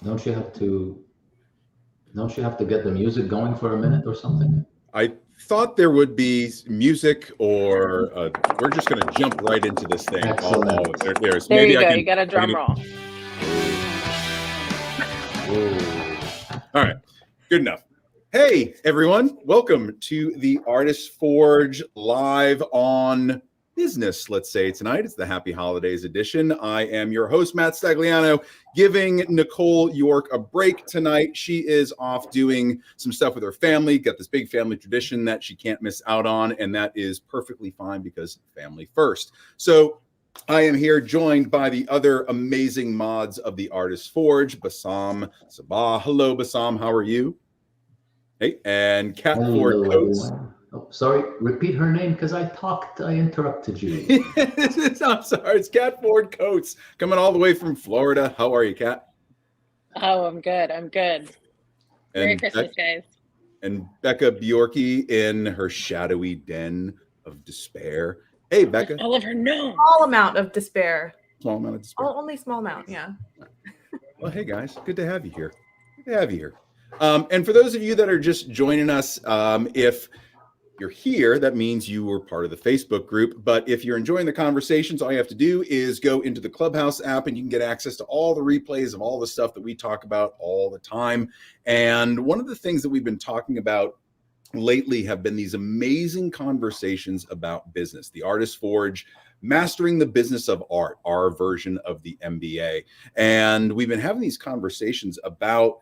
Don't you have to? Don't you have to get the music going for a minute or something? I thought there would be music, or we're just going to jump right into this thing. Excellent. There's There maybe you I go. can. You got a drum roll. All right, good enough. Hey, everyone. Welcome to the Artist Forge live on business, let's say tonight. It's the Happy Holidays edition. I am your host, Matt Stagliano, giving Nicole York a break tonight. She is off doing some stuff with her family, got this big family tradition that she can't miss out on, and that is perfectly fine because family first. So I am here joined by the other amazing mods of the Artist Forge, Bassam Sabah. Hello, Bassam. How are you? Hey, and Kat Ford Coates. Oh, sorry, repeat her name because I interrupted you. I'm sorry, it's Kat Ford Coates coming all the way from Florida. How are you, Kat? Oh, I'm good. Merry Christmas, guys. And Becca Bjorky in her shadowy den of despair. Hey, Becca. All of her no. Small amount of despair. Small amount of despair. Only small amount, yeah. Well, hey, guys. Good to have you here. Good to have you here. And for those of you that are just joining us, if you're here, that means you were part of the Facebook group. But if you're enjoying the conversations, all you have to do is go into the Clubhouse app and you can get access to all the replays of all the stuff that we talk about all the time. And one of the things that we've been talking about lately have been these amazing conversations about business. The Artist Forge, Mastering the Business of Art, our version of the MBA. And we've been having these conversations about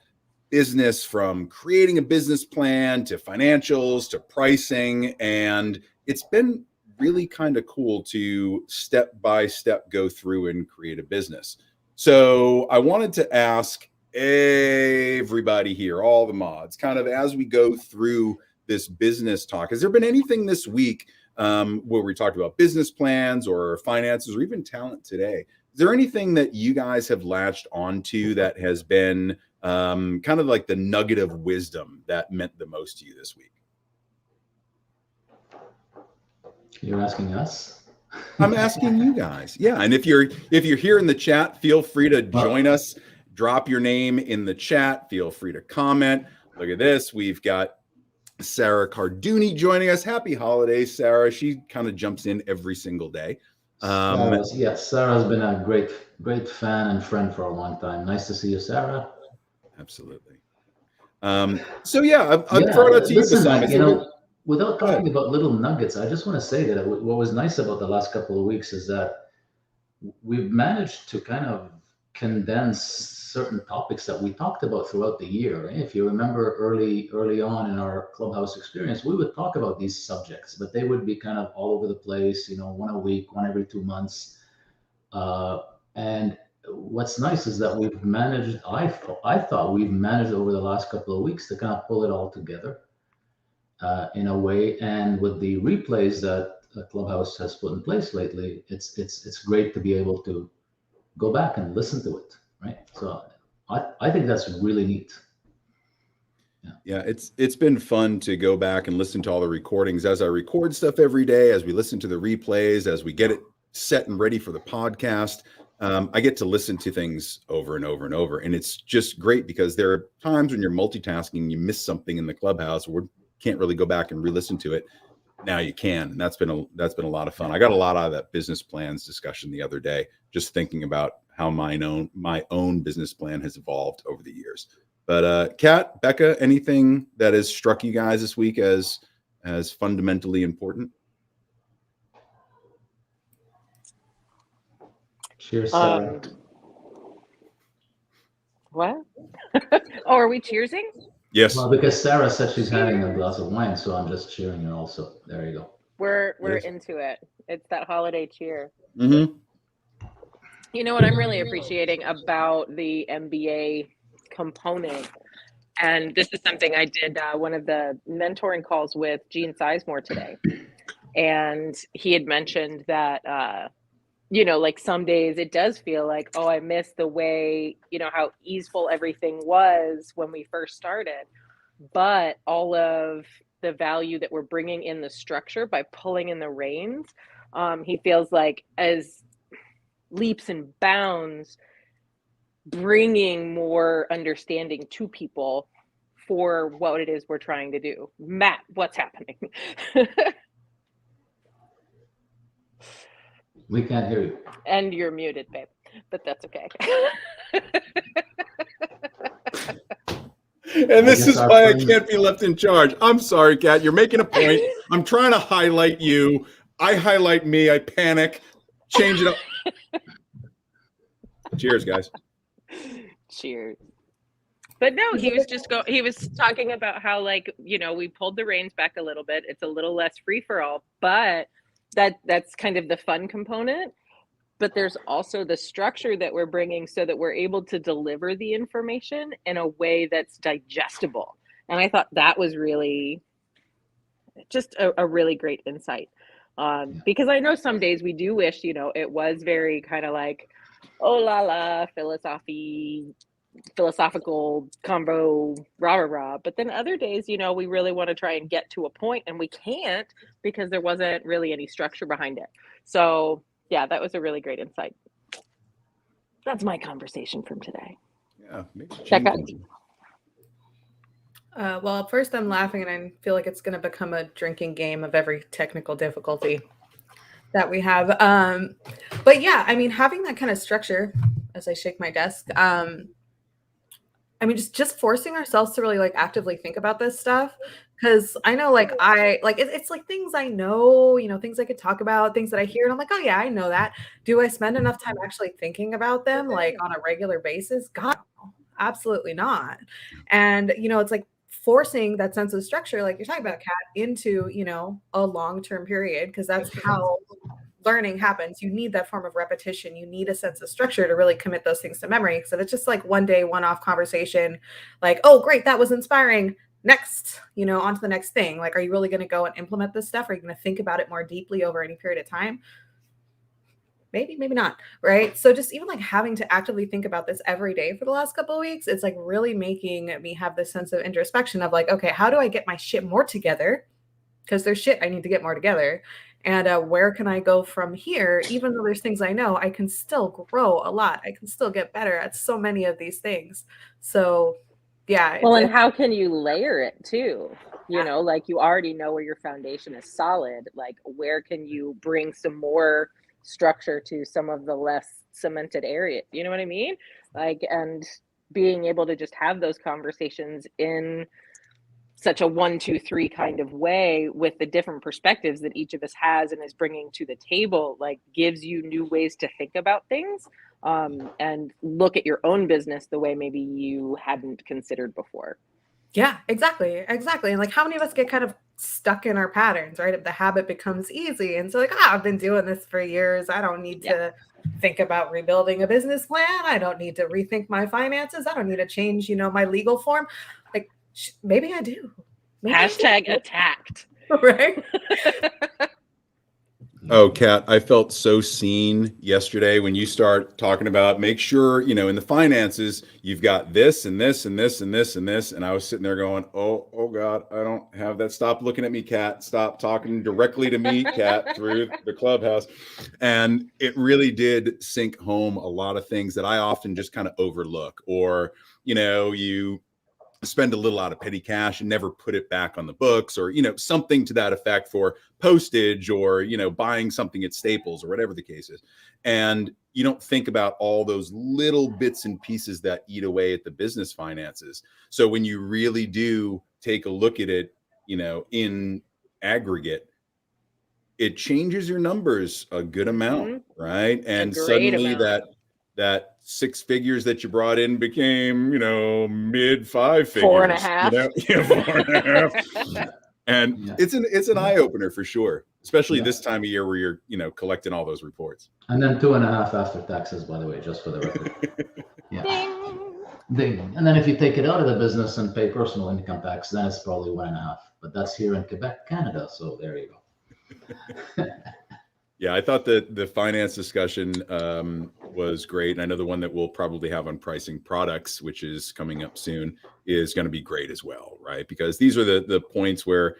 business, from creating a business plan to financials to pricing. And it's been really kind of cool to step by step go through and create a business. So I wanted to ask everybody here, all the mods, kind of as we go through this business talk, has there been anything this week where we talked about business plans or finances or even talent today? Is there anything that you guys have latched onto that has been kind of like the nugget of wisdom that meant the most to you this week? You're asking us? I'm asking you guys. Yeah, and if you're here in the chat, feel free to join us. Drop your name in the chat. Feel free to comment. Look at this. We've got Sarah Carduni joining us. Happy holidays, Sarah. She kind of jumps in every single day. Sarah's been a great fan and friend for a long time. Nice to see you, Sarah. Absolutely. So yeah, I'll throw it out to you, Bassam. Without talking about little nuggets, I just want to say that what was nice about the last couple of weeks is that we've managed to kind of condense certain topics that we talked about throughout the year. Right? If you remember early on in our Clubhouse experience, we would talk about these subjects, but they would be kind of all over the place, one a week, one every 2 months. And what's nice is that we've managed, I thought we've managed over the last couple of weeks to kind of pull it all together in a way. And with the replays that Clubhouse has put in place lately, it's great to be able to go back and listen to it, right? So I think that's really neat. Yeah, it's been fun to go back and listen to all the recordings as I record stuff every day, as we listen to the replays, as we get it set and ready for the podcast. I get to listen to things over and over and over. And it's just great because there are times when you're multitasking, you miss something in the Clubhouse, or can't really go back and re-listen to it. Now you can. And that's been a lot of fun. I got a lot out of that business plans discussion the other day, just thinking about how my own business plan has evolved over the years. But Kat, Becca, anything that has struck you guys this week as fundamentally important? Cheers, Sarah. What? Oh, are we cheersing? Yes. Well, because Sarah said she's having a glass of wine, so I'm just cheering her also. There you go. We're into it. It's that holiday cheer. Mm-hmm. You know what I'm really appreciating about the MBA component, and this is something I did one of the mentoring calls with Gene Sizemore today, and he had mentioned that like some days it does feel like, oh, I miss the way, how easeful everything was when we first started, but all of the value that we're bringing in the structure by pulling in the reins, he feels like as leaps and bounds bringing more understanding to people for what it is we're trying to do. Matt, what's happening? We can't hear you. And you're muted, babe, but that's okay. And this is our why I friend- can't be left in charge. I'm sorry, Kat. You're making a point. I'm trying to highlight you. I highlight me. I panic. Change it up. Cheers, guys. Cheers. But no, he was talking about how, like, you know, we pulled the reins back a little bit. It's a little less free for all, but that's kind of the fun component. But there's also the structure that we're bringing so that we're able to deliver the information in a way that's digestible. And I thought that was really just a really great insight. Because I know some days we do wish, you know, it was very kind of like, oh la la, philosophical convo, rah rah rah. But then other days, you know, we really want to try and get to a point, and we can't because there wasn't really any structure behind it. So yeah, that was a really great insight. That's my conversation from today. Yeah, maybe Check out. Well, at first I'm laughing and I feel like it's going to become a drinking game of every technical difficulty that we have. But yeah, I mean, having that kind of structure as I shake my desk, I mean, just forcing ourselves to really like actively think about this stuff. Cause I know like it's like things I know, you know, things I could talk about, things that I hear and I'm like, oh yeah, I know that. Do I spend enough time actually thinking about them like on a regular basis? God, no, absolutely not. And you know, it's like forcing that sense of structure, like you're talking about, Kat, into, you know, a long-term period, because that's how learning happens. You need that form of repetition. You need a sense of structure to really commit those things to memory. So if it's just like one day, one-off conversation, like, oh, great, that was inspiring. Next, you know, on to the next thing. Like, are you really going to go and implement this stuff? Are you going to think about it more deeply over any period of time? Maybe, maybe not, right? So just even like having to actively think about this every day for the last couple of weeks, it's like really making me have this sense of introspection of like, okay, how do I get my shit more together? Because there's shit I need to get more together. And where can I go from here? Even though there's things I know, I can still grow a lot. I can still get better at so many of these things. So yeah. Well, and how can you layer it too? You know, like you already know where your foundation is solid. Like where can you bring some more structure to some of the less cemented areas? You know what I mean? Like, and being able to just have those conversations in such a 1, 2, 3 kind of way with the different perspectives that each of us has and is bringing to the table, like gives you new ways to think about things, and look at your own business the way maybe you hadn't considered before. Yeah, exactly. And like how many of us get kind of stuck in our patterns, right? If the habit becomes easy. And so like, I've been doing this for years. I don't need to think about rebuilding a business plan. I don't need to rethink my finances. I don't need to change, you know, my legal form. Like maybe I do. Maybe Hashtag attacked. Right? Oh, Kat, I felt so seen yesterday when you start talking about make sure, you know, in the finances, you've got this and this and this and this and this. And I was sitting there going, oh God, I don't have that. Stop looking at me, Kat. Stop talking directly to me, Kat, through the clubhouse. And it really did sink home a lot of things that I often just kind of overlook, or, you know, you spend a little out of petty cash and never put it back on the books, or, you know, something to that effect for postage, or, you know, buying something at Staples or whatever the case is. And you don't think about all those little bits and pieces that eat away at the business finances. So when you really do take a look at it, you know, in aggregate, it changes your numbers a good amount, right? And suddenly amount. that 6 figures that you brought in became, you know, mid 5 figures. 4.5. You know? Yeah, 4.5. And it's an eye opener for sure, especially this time of year where you're, you know, collecting all those reports. And then 2.5 after taxes, by the way, just for the record. Ding. And then if you take it out of the business and pay personal income tax, then it's probably 1.5. But that's here in Quebec, Canada. So there you go. Yeah, I thought that the finance discussion was great. And I know the one that we'll probably have on pricing products, which is coming up soon, is going to be great as well, right? Because these are the points where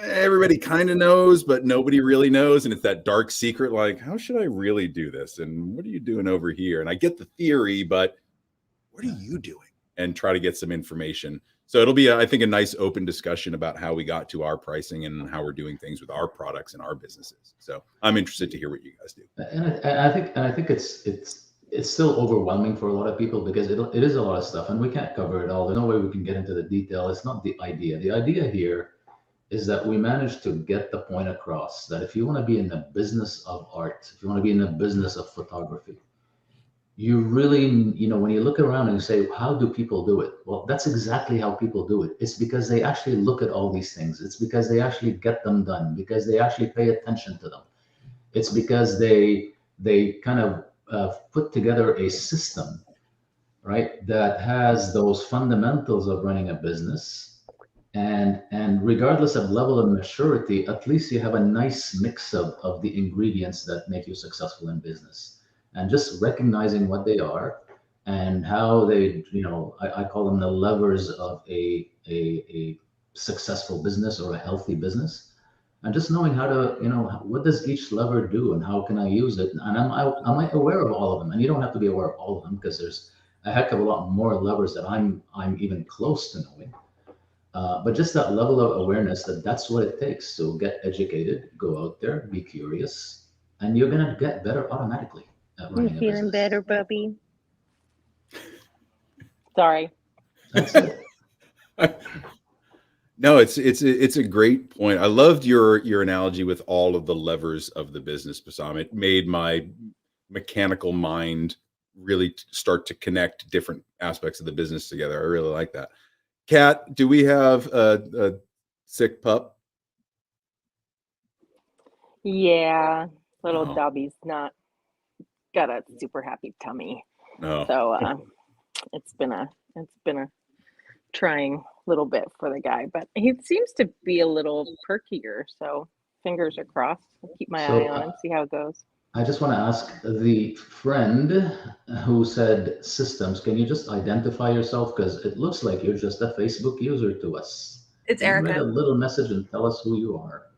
everybody kind of knows, but nobody really knows. And it's that dark secret, like, how should I really do this? And what are you doing over here? And I get the theory, but what are you doing? And try to get some information. So it'll be, I think, a nice open discussion about how we got to our pricing and how we're doing things with our products and our businesses. So I'm interested to hear what you guys do. And I think it's still overwhelming for a lot of people because it is a lot of stuff and we can't cover it all. There's no way we can get into the detail. It's not the idea. The idea here is that we managed to get the point across that if you want to be in the business of art, if you want to be in the business of photography, you really, when you look around and you say, how do people do it? Well, that's exactly how people do it. It's because they actually look at all these things. It's because they actually get them done, because they actually pay attention to them. It's because they kind of put together a system, right, that has those fundamentals of running a business. And regardless of level of maturity, at least you have a nice mix of the ingredients that make you successful in business. And just recognizing what they are and how they, I call them the levers of a successful business or a healthy business. And just knowing how to, what does each lever do and how can I use it? And am I aware of all of them? And you don't have to be aware of all of them because there's a heck of a lot more levers that I'm even close to knowing. But just that level of awareness that's what it takes. So get educated, go out there, be curious, and you're gonna get better automatically. You feeling better, Bubby? Sorry. That's it. No, it's a great point. I loved your analogy with all of the levers of the business, Bassam. It made my mechanical mind really start to connect different aspects of the business together. I really like that. Kat, do we have a sick pup? Yeah, little Dobby's not got a super happy tummy. So it's been a trying little bit for the guy, but he seems to be a little perkier, so fingers are crossed. I'll keep my eye on him, see how it goes. I just want to ask the friend who said systems, can you just identify yourself? Because it looks like you're just a Facebook user to us. It's Erica. Write a little message and tell us who you are.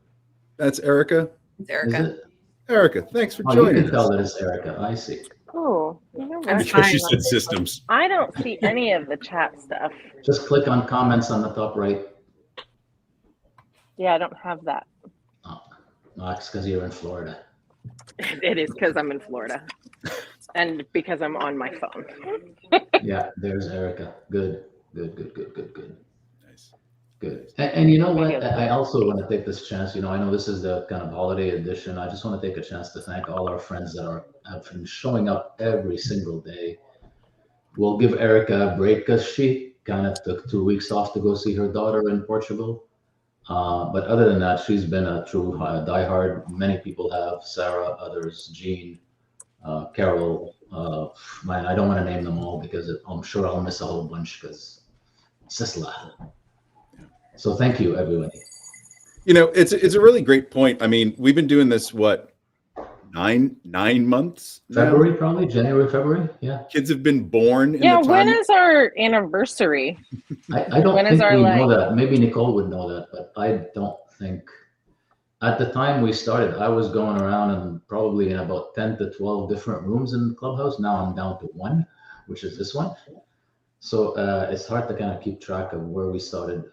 That's Erica? It's Erica. Is it? Erica, thanks for joining us. You can tell that it's Erica. I see. Oh, because she said systems. I don't see any of the chat stuff. Just click on comments on the top right. Yeah, I don't have that. Oh, no, it's because you're in Florida. It is because I'm in Florida. And because I'm on my phone. Yeah, there's Erica. Good. Nice. Good. And you know what? I also want to take this chance. I know this is the kind of holiday edition. I just want to take a chance to thank all our friends that have been showing up every single day. We'll give Erica a break because she kind of took 2 weeks off to go see her daughter in Portugal. But other than that, she's been a true diehard. Many people have. Sarah, others, Jean, Carol. Man, I don't want to name them all because I'm sure I'll miss a whole bunch because it's just a lot. So thank you, everybody. It's a really great point. I mean, we've been doing this, what, nine months now? February, probably January, February. Yeah. Kids have been born. Yeah. When is our anniversary? I don't think we know that. Maybe Nicole would know that, but I don't think. At the time we started, I was going around and probably in about 10 to 12 different rooms in the clubhouse. Now I'm down to one, which is this one. So it's hard to kind of keep track of where we started.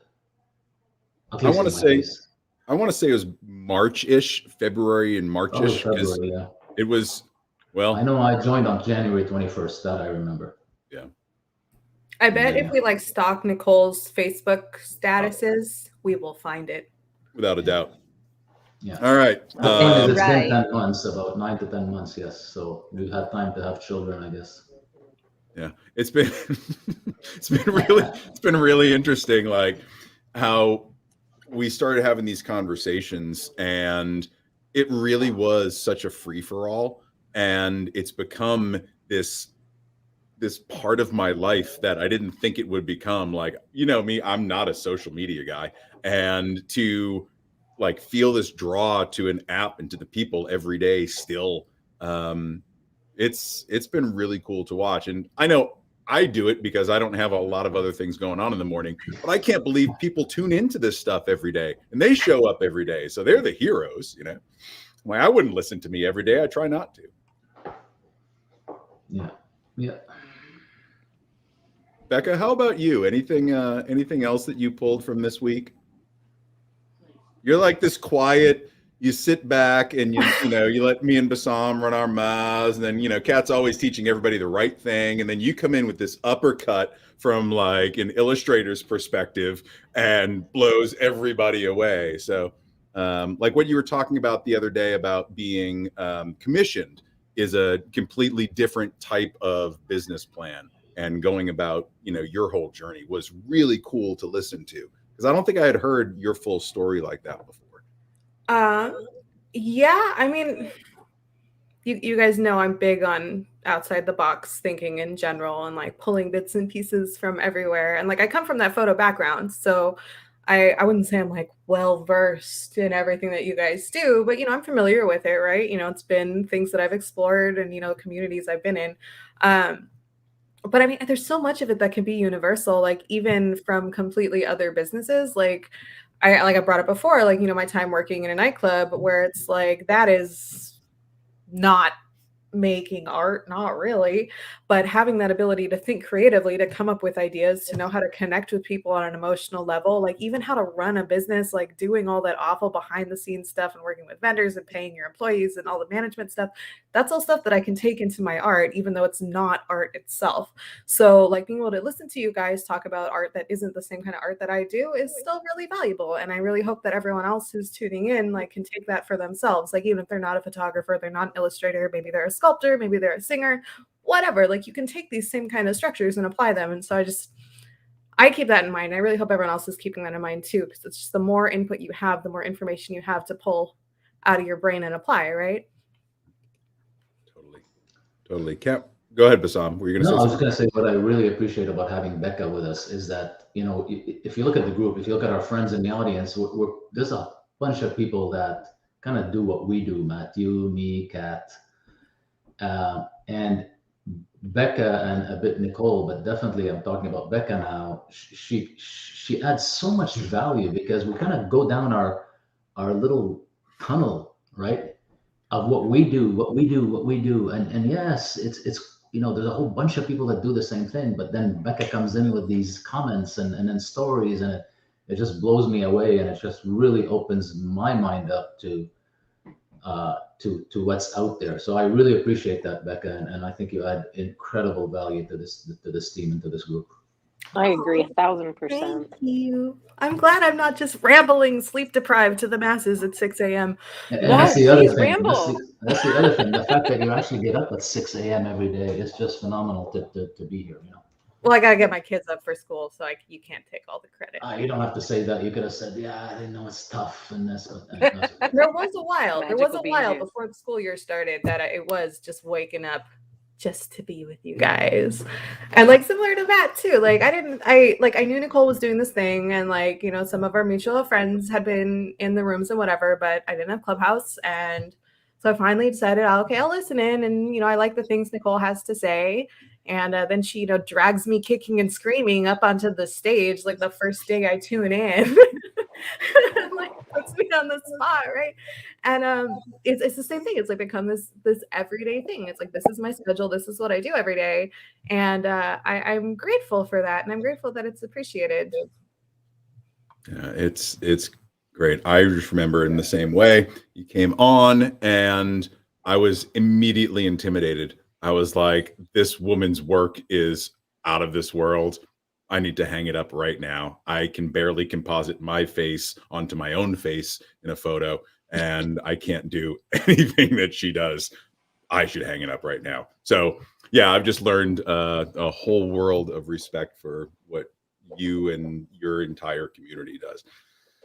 I want to say it was March-ish, February and March-ish. Oh, February, yeah. It was, well. I know I joined on January 21st. That I remember. Yeah. I bet if we stalk Nicole's Facebook statuses, we will find it. Without a doubt. Yeah. All right. It's been 10 months, about 9 to 10 months. Yes. So we've had time to have children, I guess. Yeah. It's been really interesting. Like how we started having these conversations and it really was such a free for all. And it's become this part of my life that I didn't think it would become. Like, me, I'm not a social media guy. And to feel this draw to an app and to the people every day still, it's been really cool to watch. And I know I do it because I don't have a lot of other things going on in the morning, but I can't believe people tune into this stuff every day and they show up every day. So they're the heroes, I wouldn't listen to me every day. I try not to. Yeah. Becca, how about you? Anything else that you pulled from this week? You're like this quiet, you sit back and you let me and Bassam run our mouths, and then Kat's always teaching everybody the right thing, and then you come in with this uppercut from like an illustrator's perspective and blows everybody away. So like what you were talking about the other day about being commissioned is a completely different type of business plan, and going about your whole journey was really cool to listen to, because I don't think I had heard your full story like that before. Yeah, I mean, you guys know I'm big on outside the box thinking in general, and like pulling bits and pieces from everywhere. And like I come from that photo background, so I wouldn't say I'm like well versed in everything that you guys do, but I'm familiar with it, right? It's been things that I've explored, and communities I've been in. But I mean, there's so much of it that can be universal, like even from completely other businesses. Like I brought up before, like, my time working in a nightclub, where it's like that is not making art, not really, but having that ability to think creatively, to come up with ideas, to know how to connect with people on an emotional level, like even how to run a business, like doing all that awful behind the scenes stuff and working with vendors and paying your employees and all the management stuff. That's all stuff that I can take into my art, even though it's not art itself. So like being able to listen to you guys talk about art that isn't the same kind of art that I do is still really valuable. And I really hope that everyone else who's tuning in like can take that for themselves. Like even if they're not a photographer, they're not an illustrator, maybe they're a sculptor, maybe they're a singer, whatever, like you can take these same kind of structures and apply them. And so I keep that in mind. I really hope everyone else is keeping that in mind too, because it's just the more input you have, the more information you have to pull out of your brain and apply, right? Totally. Cap, go ahead, Bassam. Were you going to say No, I was something? going to say what I really appreciate about having Becca with us is that, if you look at the group, if you look at our friends in the audience, there's a bunch of people that kind of do what we do, Matthew, me, Kat, and Becca and a bit Nicole, but definitely I'm talking about Becca now. She adds so much value because we kind of go down our little tunnel, right? Of what we do, and yes, it's there's a whole bunch of people that do the same thing, but then Becca comes in with these comments and then stories, and it just blows me away, and it just really opens my mind up to what's out there. So I really appreciate that, Becca, and I think you add incredible value to this team and to this group. I agree 1,000%. Thank you. I'm glad I'm not just rambling, sleep deprived to the masses at 6 a.m. And No, that's the other please thing. ramble. That's the other thing. The fact that you actually get up at 6 a.m. every day is just phenomenal to be here. Well, I gotta get my kids up for school, so you can't take all the credit. You don't have to say that. You could have said, "Yeah, I didn't know it's tough," and this. There was a while. There was Magical a bean while juice. before the school year started that it was just waking up just to be with you guys. And like similar to Matt too. Like I knew Nicole was doing this thing, and like some of our mutual friends had been in the rooms and whatever, but I didn't have Clubhouse, and so I finally decided, okay, I'll listen in, and I like the things Nicole has to say. And then she, drags me kicking and screaming up onto the stage like the first day I tune in. Like puts me on the spot, right? And it's the same thing. It's like become this everyday thing. It's like, this is my schedule. This is what I do every day, and I'm grateful for that, and I'm grateful that it's appreciated. Yeah, it's great. I just remember in the same way, you came on and I was immediately intimidated. I was like, this woman's work is out of this world. I need to hang it up right now. I can barely composite my face onto my own face in a photo, and I can't do anything that she does. I should hang it up right now. So yeah, I've just learned a whole world of respect for what you and your entire community does.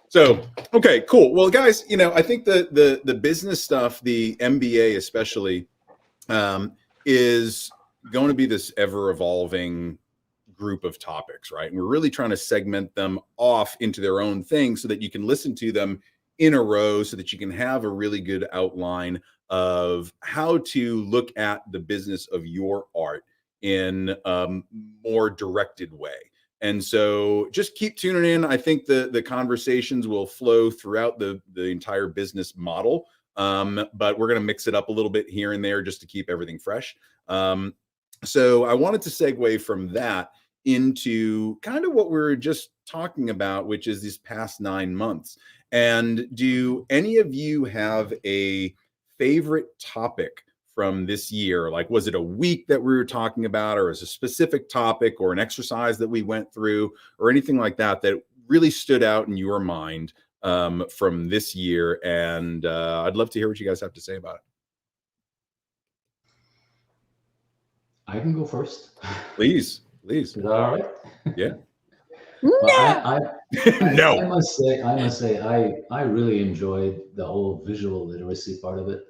So, okay, cool. Well, guys, I think the business stuff, the MBA especially, is going to be this ever evolving group of topics, right? And we're really trying to segment them off into their own thing so that you can listen to them in a row, so that you can have a really good outline of how to look at the business of your art in a more directed way. And so just keep tuning in. I think the conversations will flow throughout the entire business model. But we're going to mix it up a little bit here and there just to keep everything fresh. So I wanted to segue from that into kind of what we were just talking about, which is these past 9 months. And do any of you have a favorite topic from this year? Like, was it a week that we were talking about, or is a specific topic or an exercise that we went through, or anything like that that really stood out in your mind from this year? And I'd love to hear what you guys have to say about it. I can go first. Please. Is that all right? Yeah. Well, No. I must say, I really enjoyed the whole visual literacy part of it.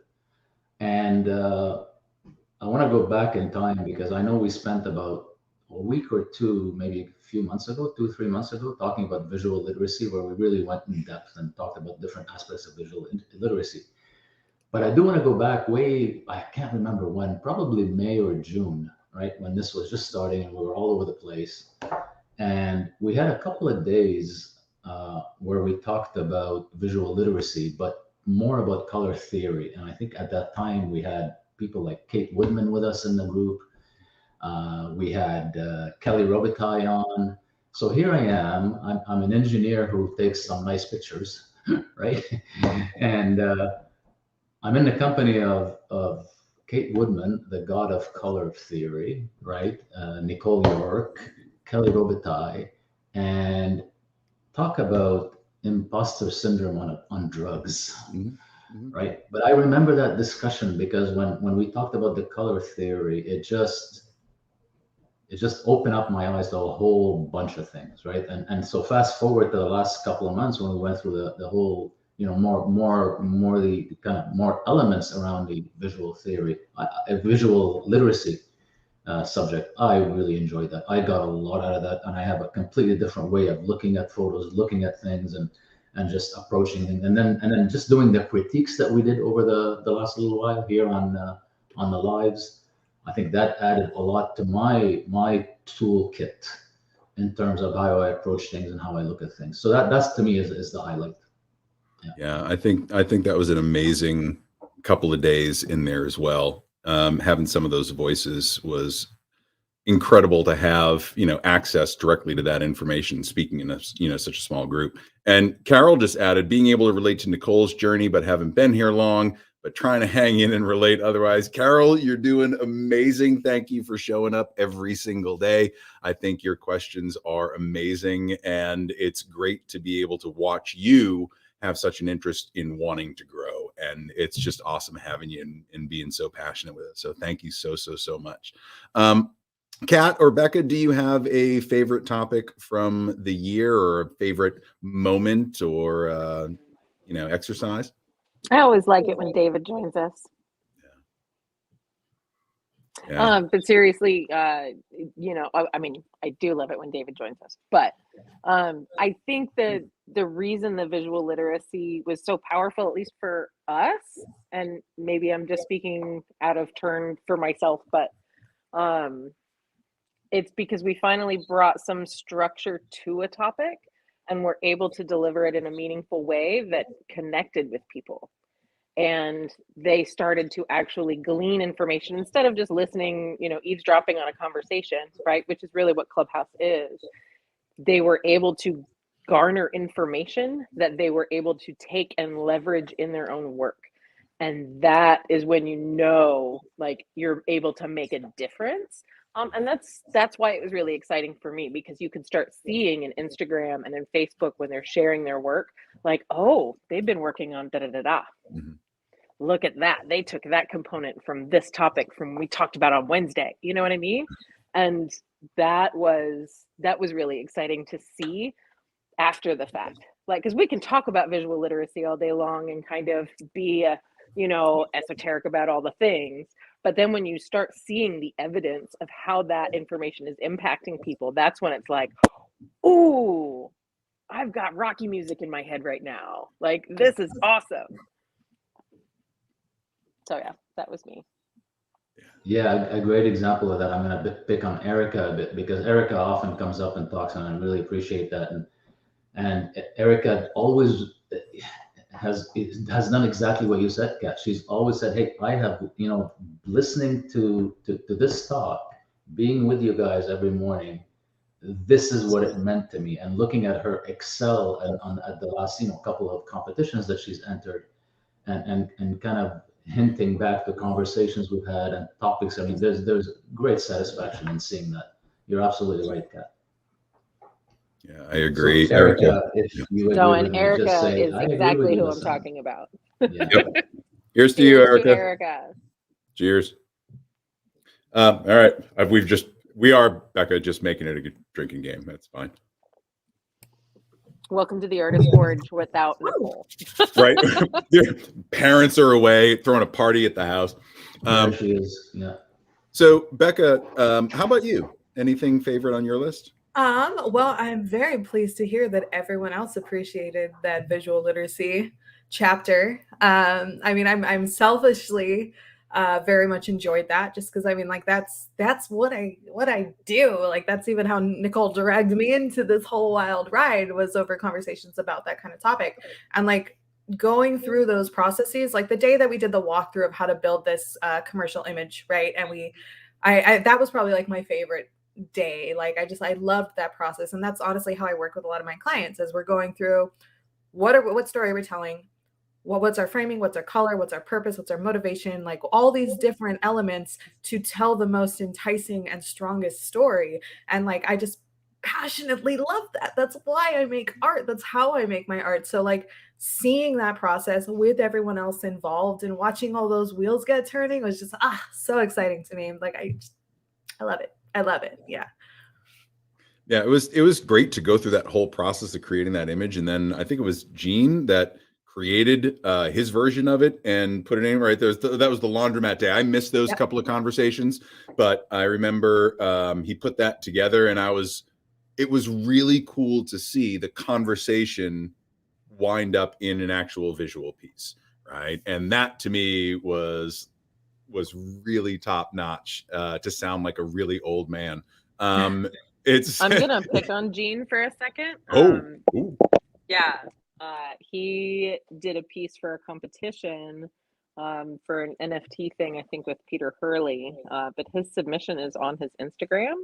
And I want to go back in time because I know we spent about a week or two, maybe a few months ago, 2-3 months ago, talking about visual literacy, where we really went in depth and talked about different aspects of visual literacy. But I do want to go back I can't remember when, probably May or June, right? When this was just starting and we were all over the place. And we had a couple of days where we talked about visual literacy, but more about color theory. And I think at that time we had people like Kate Woodman with us in the group. We had Kelly Robitaille on. So here I am. I'm an engineer who takes some nice pictures, right? And I'm in the company of Kate Woodman, the god of color theory, right? Nicole York, Kelly Robitaille, and talk about imposter syndrome on drugs, right? But I remember that discussion because when we talked about the color theory, it just opened up my eyes to a whole bunch of things, right? And so fast forward to the last couple of months when we went through the whole, more the kind of more elements around the visual theory, visual literacy subject. I really enjoyed that. I got a lot out of that, and I have a completely different way of looking at photos, looking at things, and just approaching things, and then just doing the critiques that we did over the last little while here on the lives. I think that added a lot to my toolkit in terms of how I approach things and how I look at things. So that's to me is the highlight. Yeah, I think that was an amazing couple of days in there as well. Having some of those voices was incredible to have, access directly to that information, speaking in a, such a small group. And Carol just added, being able to relate to Nicole's journey, but haven't been here long, but trying to hang in and relate otherwise. Carol, you're doing amazing. Thank you for showing up every single day. I think your questions are amazing, and it's great to be able to watch you have such an interest in wanting to grow. And it's just awesome having you and being so passionate with it. So thank you so much. Kat or Becca, do you have a favorite topic from the year, or a favorite moment, or, exercise? I always like it when David joins us. Yeah. But seriously, I mean, I do love it when David joins us, but I think that the reason the visual literacy was so powerful, at least for us, and maybe I'm just speaking out of turn for myself, but it's because we finally brought some structure to a topic and were able to deliver it in a meaningful way that connected with people. And they started to actually glean information instead of just listening, eavesdropping on a conversation, right? Which is really what Clubhouse is. They were able to garner information that they were able to take and leverage in their own work. And that is when you're able to make a difference. And that's why it was really exciting for me, because you could start seeing in Instagram and in Facebook when they're sharing their work, like, oh, they've been working on da-da-da-da. Mm-hmm. Look at that. They took that component from this topic from we talked about on Wednesday. You know what I mean? And that was really exciting to see after the fact. Like, because we can talk about visual literacy all day long and kind of be esoteric about all the things. But then when you start seeing the evidence of how that information is impacting people, that's when it's like, ooh, I've got Rocky music in my head right now. Like, this is awesome. So yeah, that was me. Yeah, a great example of that. I'm going to pick on Erica a bit, because Erica often comes up and talks, and I really appreciate that. And Erica always has done exactly what you said, Kat. She's always said, hey, I have, listening to this talk, being with you guys every morning, this is what it meant to me. And looking at her excel and at the last, couple of competitions that she's entered, and kind of hinting back to conversations we've had and topics. I mean, there's great satisfaction in seeing that. You're absolutely right, Kat. Yeah, I agree. So, Erica, if you agree No, with and me, Erica just say, is I agree with exactly you, who I'm Hassan. talking about. Yeah. Yep. Here's to you, Cheers to Erica. Erica. Cheers. All right. We are, Becca, just making it a good drinking game. That's fine. Welcome to the Artist Forge without Nicole. Right. Their parents are away, throwing a party at the house. There she is. Yeah. So, Becca, how about you? Anything favorite on your list? Well, I'm very pleased to hear that everyone else appreciated that visual literacy chapter. I mean, I'm selfishly very much enjoyed that, just because I mean, like that's what I do. Like that's even how Nicole dragged me into this whole wild ride, was over conversations about that kind of topic. And like going through those processes, like the day that we did the walkthrough of how to build this commercial image, right? And I that was probably like my favorite day. Like I loved that process. And that's honestly how I work with a lot of my clients, as we're going through what story are we telling, what's our framing, what's our color, what's our purpose, what's our motivation, like all these different elements to tell the most enticing and strongest story. And like I just passionately love that. That's why I make art. That's how I make my art. So like seeing that process with everyone else involved and watching all those wheels get turning was just so exciting to me. Like I love it. I love it. Yeah. Yeah, it was great to go through that whole process of creating that image. And then I think it was Gene that created his version of it and put it in right there. That was the laundromat day. I missed those couple of conversations, but I remember he put that together, and it was really cool to see the conversation wind up in an actual visual piece. Right. And that to me was really top notch to sound like a really old man. I'm gonna pick on Gene for a second. Yeah, he did a piece for a competition for an NFT thing, I think with Peter Hurley, but his submission is on his Instagram,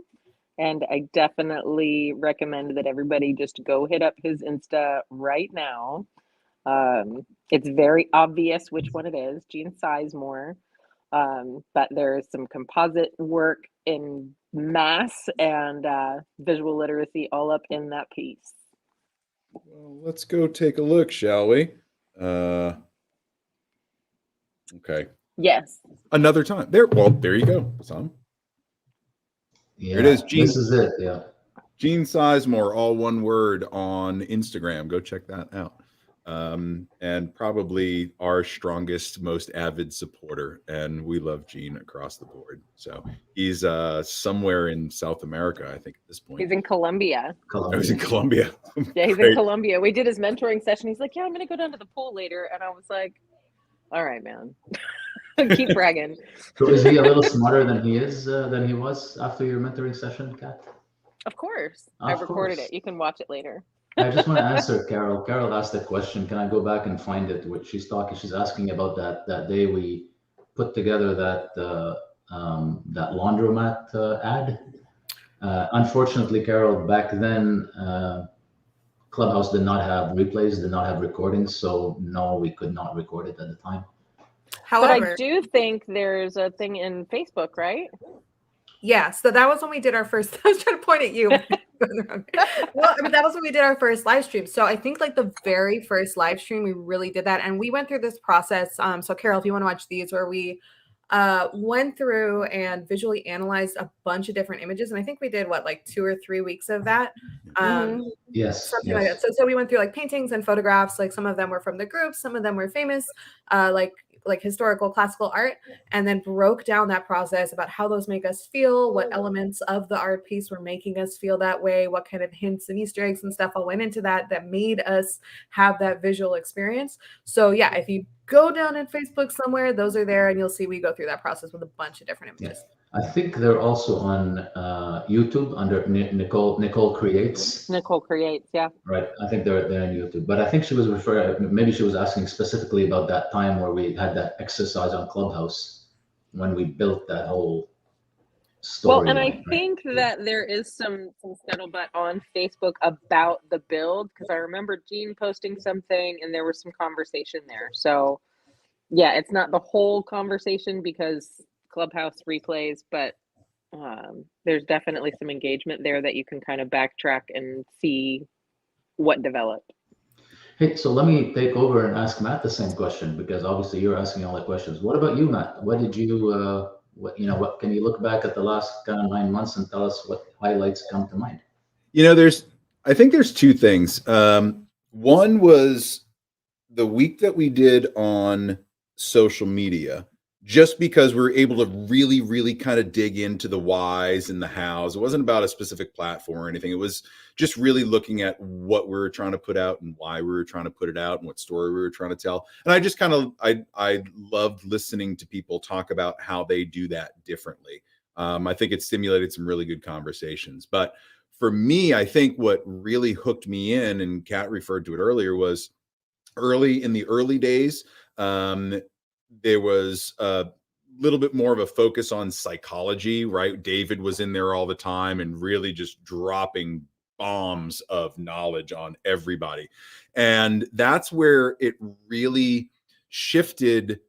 and I definitely recommend that everybody just go hit up his Insta right now. It's very obvious which one it is, Gene Sizemore. But there's some composite work in mass and visual literacy all up in that piece. Well, let's go take a look, shall we? Okay. Yes. Another time. There you go, Sam. Yeah, here it is. Gene, this is it. Yeah. Gene Sizemore, all one word, on Instagram. Go check that out. And probably our strongest, most avid supporter. And we love Gene across the board. So he's somewhere in South America, I think, at this point. He's in Colombia. I was in Colombia. Yeah, he's in Colombia. We did his mentoring session. He's like, yeah, I'm going to go down to the pool later. And I was like, all right, man. Keep bragging. So is he a little smarter than he was after your mentoring session, Kat? Of course. I recorded it. You can watch it later. I just want to answer Carol. Carol asked a question. Can I go back and find it? Which she's asking about that day we put together that laundromat ad. Unfortunately, Carol, back then Clubhouse did not have replays, did not have recordings, so no, we could not record it at the time. However, but I do think there's a thing in Facebook, right? Yeah, so that was when we did our first. I was trying to point at you. Well, I mean, that was when we did our first live stream. So I think like the very first live stream, we really did that, and we went through this process. So Carol, if you want to watch these, where we went through and visually analyzed a bunch of different images, and I think we did like 2 or 3 weeks of that. Yes, something like that. So we went through like paintings and photographs. Like some of them were from the group, some of them were famous, like historical classical art, and then broke down that process about how those make us feel, what elements of the art piece were making us feel that way, what kind of hints and Easter eggs and stuff all went into that made us have that visual experience. So yeah, if you go down in Facebook somewhere, those are there, and you'll see we go through that process with a bunch of different images. Yeah. I think they're also on YouTube under Nicole Creates. Nicole Creates, yeah. Right. I think they're on YouTube. But I think she was maybe she was asking specifically about that time where we had that exercise on Clubhouse when we built that whole Well, and I storyline, right? think that there is some scuttlebutt on Facebook about the build, because I remember Jean posting something and there was some conversation there. So yeah, it's not the whole conversation because Clubhouse replays, but there's definitely some engagement there that you can kind of backtrack and see what developed. Hey, so let me take over and ask Matt the same question, because obviously you're asking all the questions. What about you, Matt? What did you, what can you look back at the last kind of 9 months and tell us what highlights come to mind? I think there's two things. One was the week that we did on social media, just because we were able to really, really kind of dig into the whys and the hows. It wasn't about a specific platform or anything. It was just really looking at what we were trying to put out and why we were trying to put it out and what story we were trying to tell. And I just I loved listening to people talk about how they do that differently. I think it stimulated some really good conversations. But for me, I think what really hooked me in, and Kat referred to it earlier, was in the early days, there was a little bit more of a focus on psychology, right? David was in there all the time and really just dropping bombs of knowledge on everybody. And that's where it really shifted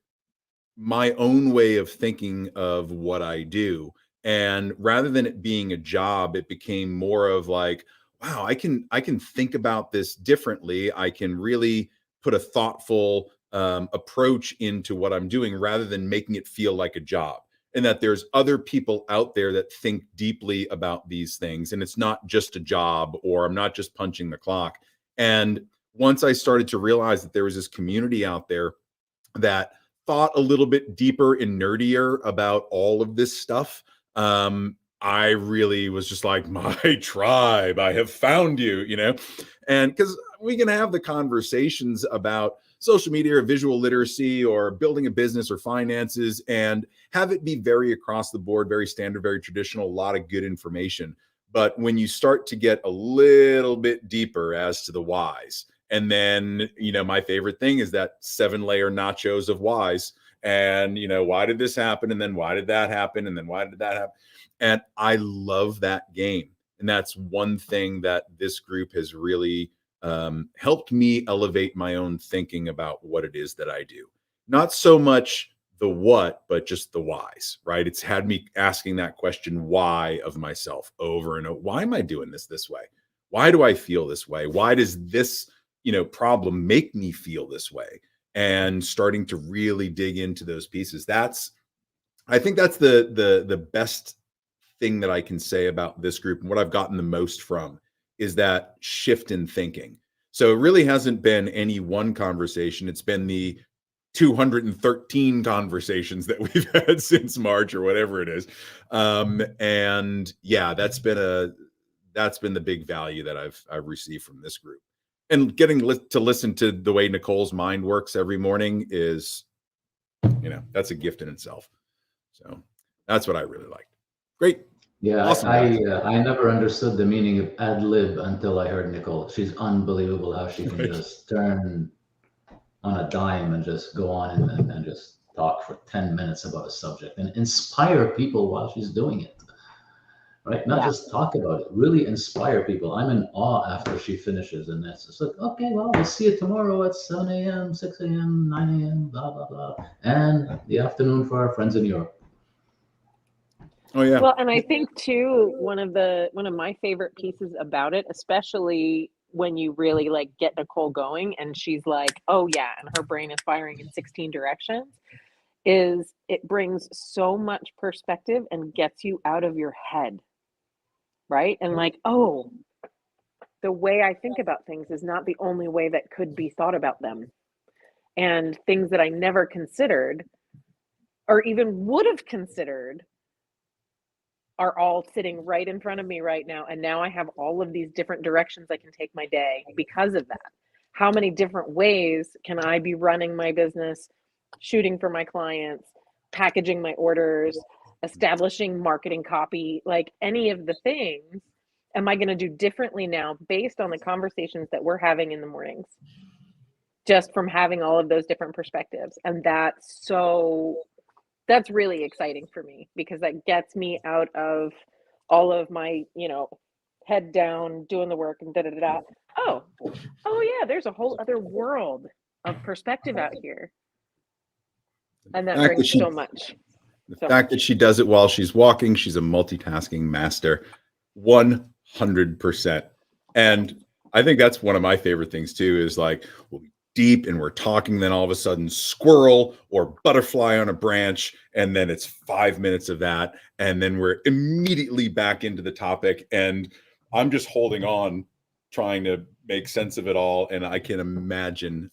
my own way of thinking of what I do. And rather than it being a job, it became more of like, wow, I can think about this differently. I can really put a thoughtful approach into what I'm doing rather than making it feel like a job. And that there's other people out there that think deeply about these things. And it's not just a job, or I'm not just punching the clock. And once I started to realize that there was this community out there that thought a little bit deeper and nerdier about all of this stuff, I really was just like, my tribe, I have found you, and because we can have the conversations about social media or visual literacy or building a business or finances and have it be very across the board, very standard, very traditional, a lot of good information. But when you start to get a little bit deeper as to the whys, and then, my favorite thing is that 7-layer nachos of whys. And, why did this happen? And then why did that happen? And then why did that happen? And I love that game. And that's one thing that this group has really helped me elevate my own thinking about what it is that I do. Not so much the what, but just the whys, right? It's had me asking that question, why, of myself over and over. Why am I doing this way? Why do I feel this way? Why does this problem make me feel this way? And starting to really dig into those pieces. I think that's the best thing that I can say about this group, and what I've gotten the most from is that shift in thinking. So it really hasn't been any one conversation. It's been the 213 conversations that we've had since March or whatever it is. And yeah, that's been the big value that I've received from this group. And getting to listen to the way Nicole's mind works every morning is, that's a gift in itself. So that's what I really liked. Great. Yeah, Awesome, I never understood the meaning of ad lib until I heard Nicole. She's unbelievable how she can Right. just turn on a dime and just go on and just talk for 10 minutes about a subject and inspire people while she's doing it. Right? Not just talk about it, really inspire people. I'm in awe after she finishes, and that's just like, okay, well, we'll see you tomorrow at 7 a.m., 6 a.m., 9 a.m., blah, blah, blah. And the afternoon for our friends in Europe. Oh yeah. Well, and I think too, one of my favorite pieces about it, especially when you really like get Nicole going and she's like, oh yeah, and her brain is firing in 16 directions, is it brings so much perspective and gets you out of your head. Right? And like, oh, the way I think about things is not the only way that could be thought about them. And things that I never considered or even would have considered are all sitting right in front of me right now. And now I have all of these different directions I can take my day because of that. How many different ways can I be running my business, shooting for my clients, packaging my orders, establishing marketing copy, like any of the things am I going to do differently now based on the conversations that we're having in the mornings, just from having all of those different perspectives. And that's so that's really exciting for me because that gets me out of all of my, head down, doing the work and da da da da. Oh, yeah, there's a whole other world of perspective out here. And that brings so much. The fact that she does it while she's walking, she's a multitasking master, 100%. And I think that's one of my favorite things too, is like, we'll be deep and we're talking, then all of a sudden squirrel or butterfly on a branch, and then it's 5 minutes of that, and then we're immediately back into the topic, and I'm just holding on, trying to make sense of it all. And I can't imagine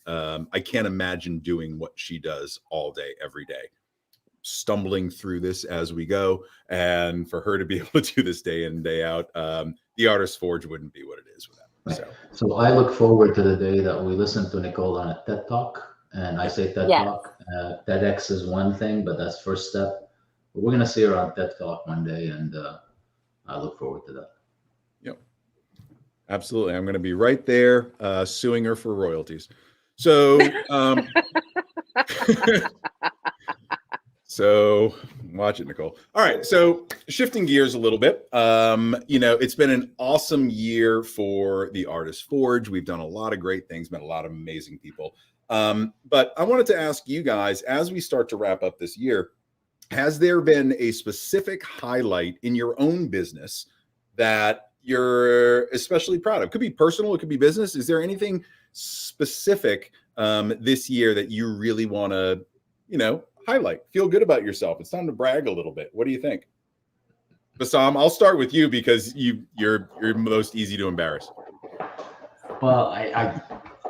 doing what she does all day, every day, stumbling through this as we go. And for her to be able to do this day in, day out, the Artist Forge wouldn't be what it is without. Right. So I look forward to the day that we listen to Nicole on a TED Talk, and I say TED Talk. TEDx is one thing, but that's first step. But we're gonna see her on TED Talk one day, and I look forward to that. Yep, absolutely. I'm going to be right there suing her for royalties. So, so watch it, Nicole. All right. So shifting gears a little bit, it's been an awesome year for the Artist Forge. We've done a lot of great things, met a lot of amazing people. But I wanted to ask you guys, as we start to wrap up this year, has there been a specific highlight in your own business that you're especially proud of? It could be personal, it could be business. Is there anything specific this year that you really want to, highlight? Feel good about yourself. It's time to brag a little bit. What do you think? Bassam, I'll start with you because you're most easy to embarrass. Well, I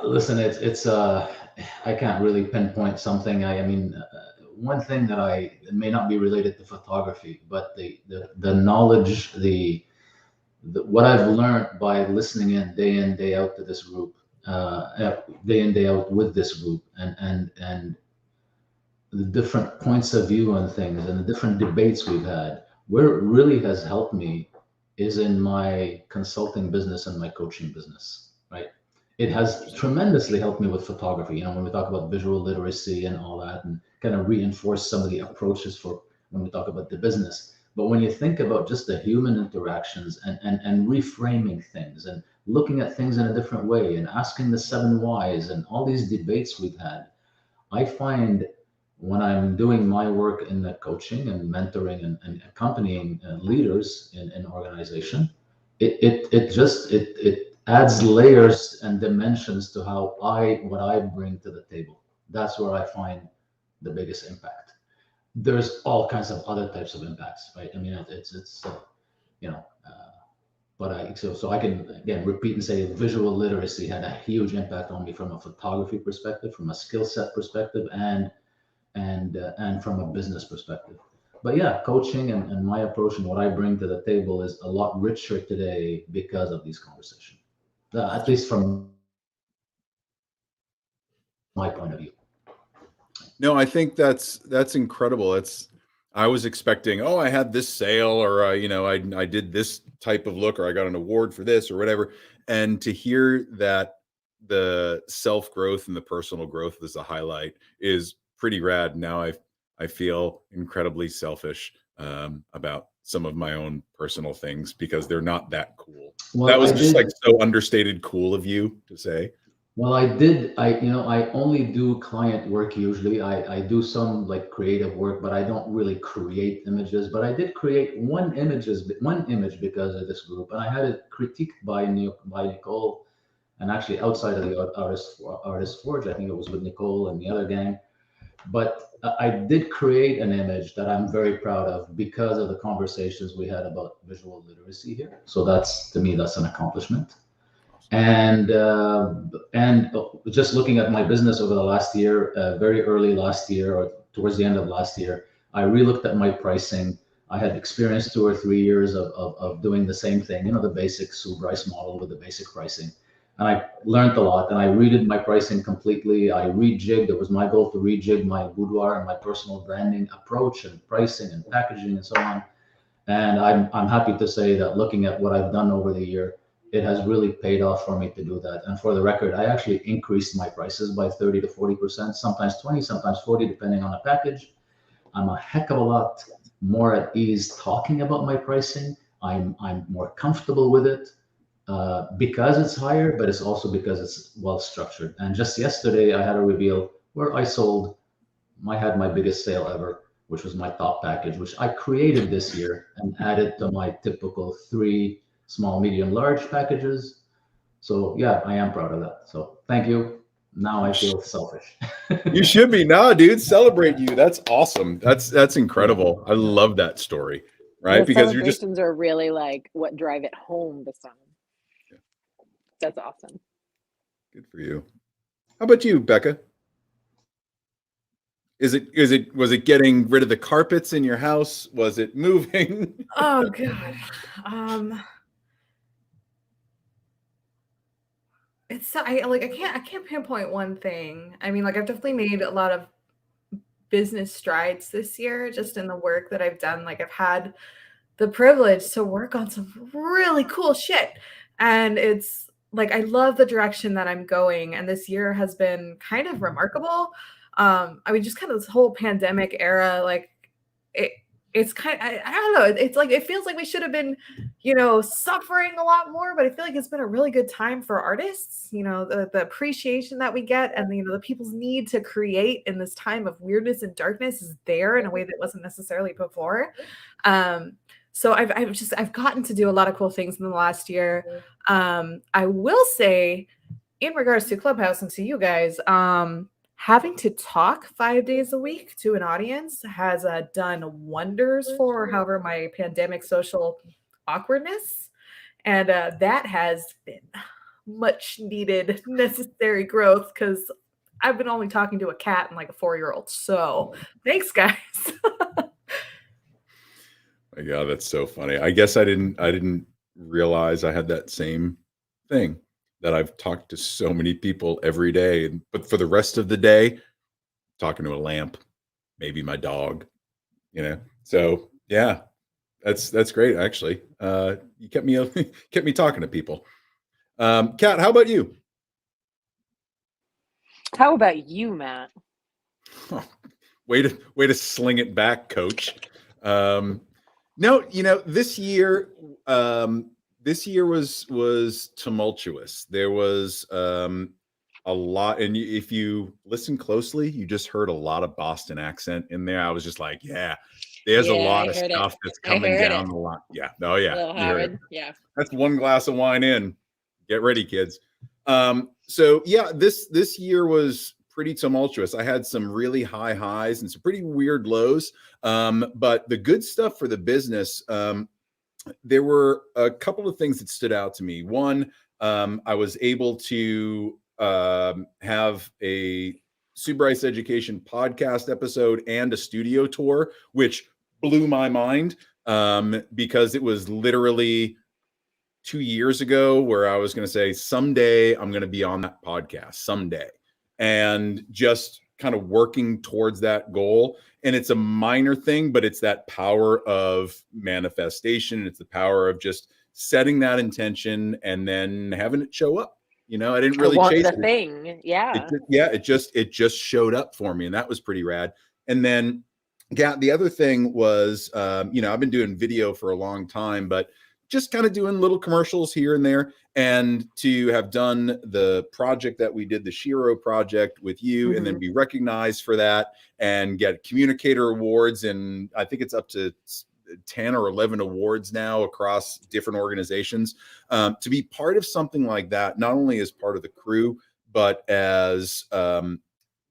listen. It's I can't really pinpoint something. I mean, one thing that it may not be related to photography, but the knowledge, what I've learned by listening in, day out to this group, day in, day out with this group, and the different points of view on things and the different debates we've had, where it really has helped me is in my consulting business and my coaching business, right? It has tremendously helped me with photography. When we talk about visual literacy and all that, and kind of reinforce some of the approaches for when we talk about the business. But when you think about just the human interactions and reframing things and looking at things in a different way and asking the 7 whys and all these debates we've had, I find when I'm doing my work in the coaching and mentoring and accompanying leaders in organization, it adds layers and dimensions to what I bring to the table. That's where I find the biggest impact. There's all kinds of other types of impacts, right? I mean, but so I can again repeat and say visual literacy had a huge impact on me from a photography perspective, from a skill set perspective, and from a business perspective. But yeah, coaching and my approach and what I bring to the table is a lot richer today because of these conversations, at least from my point of view. No, I think that's incredible. I was expecting, I had this sale, or I did this type of look, or I got an award for this or whatever. And to hear that the self-growth and the personal growth is a highlight is pretty rad. Now I feel incredibly selfish about some of my own personal things because they're not that cool. Well, that was just like so understated cool of you to say. Well, I only do client work usually. I do some like creative work, but I don't really create images. But I did create one image because of this group, and I had it critiqued by Nicole, and actually outside of the Artist Forge, I think it was with Nicole and the other gang. But I did create an image that I'm very proud of because of the conversations we had about visual literacy here. So to me, that's an accomplishment. And just looking at my business over the last year, very early last year or towards the end of last year, I relooked at my pricing. I had experienced 2 or 3 years of doing the same thing, the basic Sue Bryce model with the basic pricing. And I learned a lot, and I redid my pricing completely. I rejigged. It was my goal to rejig my boudoir and my personal branding approach and pricing and packaging and so on. And I'm happy to say that looking at what I've done over the year, it has really paid off for me to do that. And for the record, I actually increased my prices by 30 to 40%, sometimes 20, sometimes 40, depending on the package. I'm a heck of a lot more at ease talking about my pricing. I'm more comfortable with it because it's higher, but it's also because it's well structured. And just yesterday, I had a reveal where I had my biggest sale ever, which was my top package, which I created this year and added to my typical 3 small, medium, large packages. So yeah, I am proud of that. So thank you. Now I feel selfish. You should be. No, dude, celebrate you. That's awesome. That's incredible. I love that story. Right? The Because you're just celebrations are really like what drive it home to some. That's awesome. good for you. How about you, Becca? Was it getting rid of the carpets in your house? Was it moving? Oh God. I can't pinpoint one thing. I mean, like I've definitely made a lot of business strides this year just in the work that I've done. Like I've had the privilege to work on some really cool shit. And it's like I love the direction that I'm going. And this year has been kind of remarkable. I mean, just kind of this whole pandemic era, like it's kind of, I don't know. It's like, it feels like we should have been, suffering a lot more, but I feel like it's been a really good time for artists, the appreciation that we get and, the people's need to create in this time of weirdness and darkness is there in a way that wasn't necessarily before. So I've gotten to do a lot of cool things in the last year. I will say in regards to Clubhouse and to you guys, having to talk 5 days a week to an audience has done wonders for, however, my pandemic social awkwardness. And that has been much needed, necessary growth because I've been only talking to a cat and like a 4-year-old. So thanks, guys. Yeah, that's so funny. I guess I didn't realize I had that same thing. That I've talked to so many people every day, but for the rest of the day, talking to a lamp, maybe my dog, So yeah, that's great. Actually, you kept me talking to people. Kat, how about you? How about you, Matt? Way to sling it back, Coach. No, this year. This year was tumultuous. There was a lot, and if you listen closely, you just heard a lot of Boston accent in there. I was just like, yeah, there's a lot of stuff that's coming down the line. Yeah, oh yeah, you heard it. Yeah. That's one glass of wine in. Get ready, kids. So yeah, this year was pretty tumultuous. I had some really high highs and some pretty weird lows. But the good stuff for the business. There were a couple of things that stood out to me. One, I was able to have a Sue Bryce Education podcast episode and a studio tour, which blew my mind because it was literally 2 years ago where I was going to say, someday I'm going to be on that podcast, someday. And just kind of working towards that goal. And it's a minor thing, but it's that power of manifestation. It's the power of just setting that intention and then having it show up. I didn't really chase the thing. Yeah. It just showed up for me. And that was pretty rad. And then the other thing was, I've been doing video for a long time, but just kind of doing little commercials here and there. And to have done the project that we did, the Shiro project with you, and then be recognized for that and get communicator awards. And I think it's up to 10 or 11 awards now across different organizations. To be part of something like that, not only as part of the crew, but as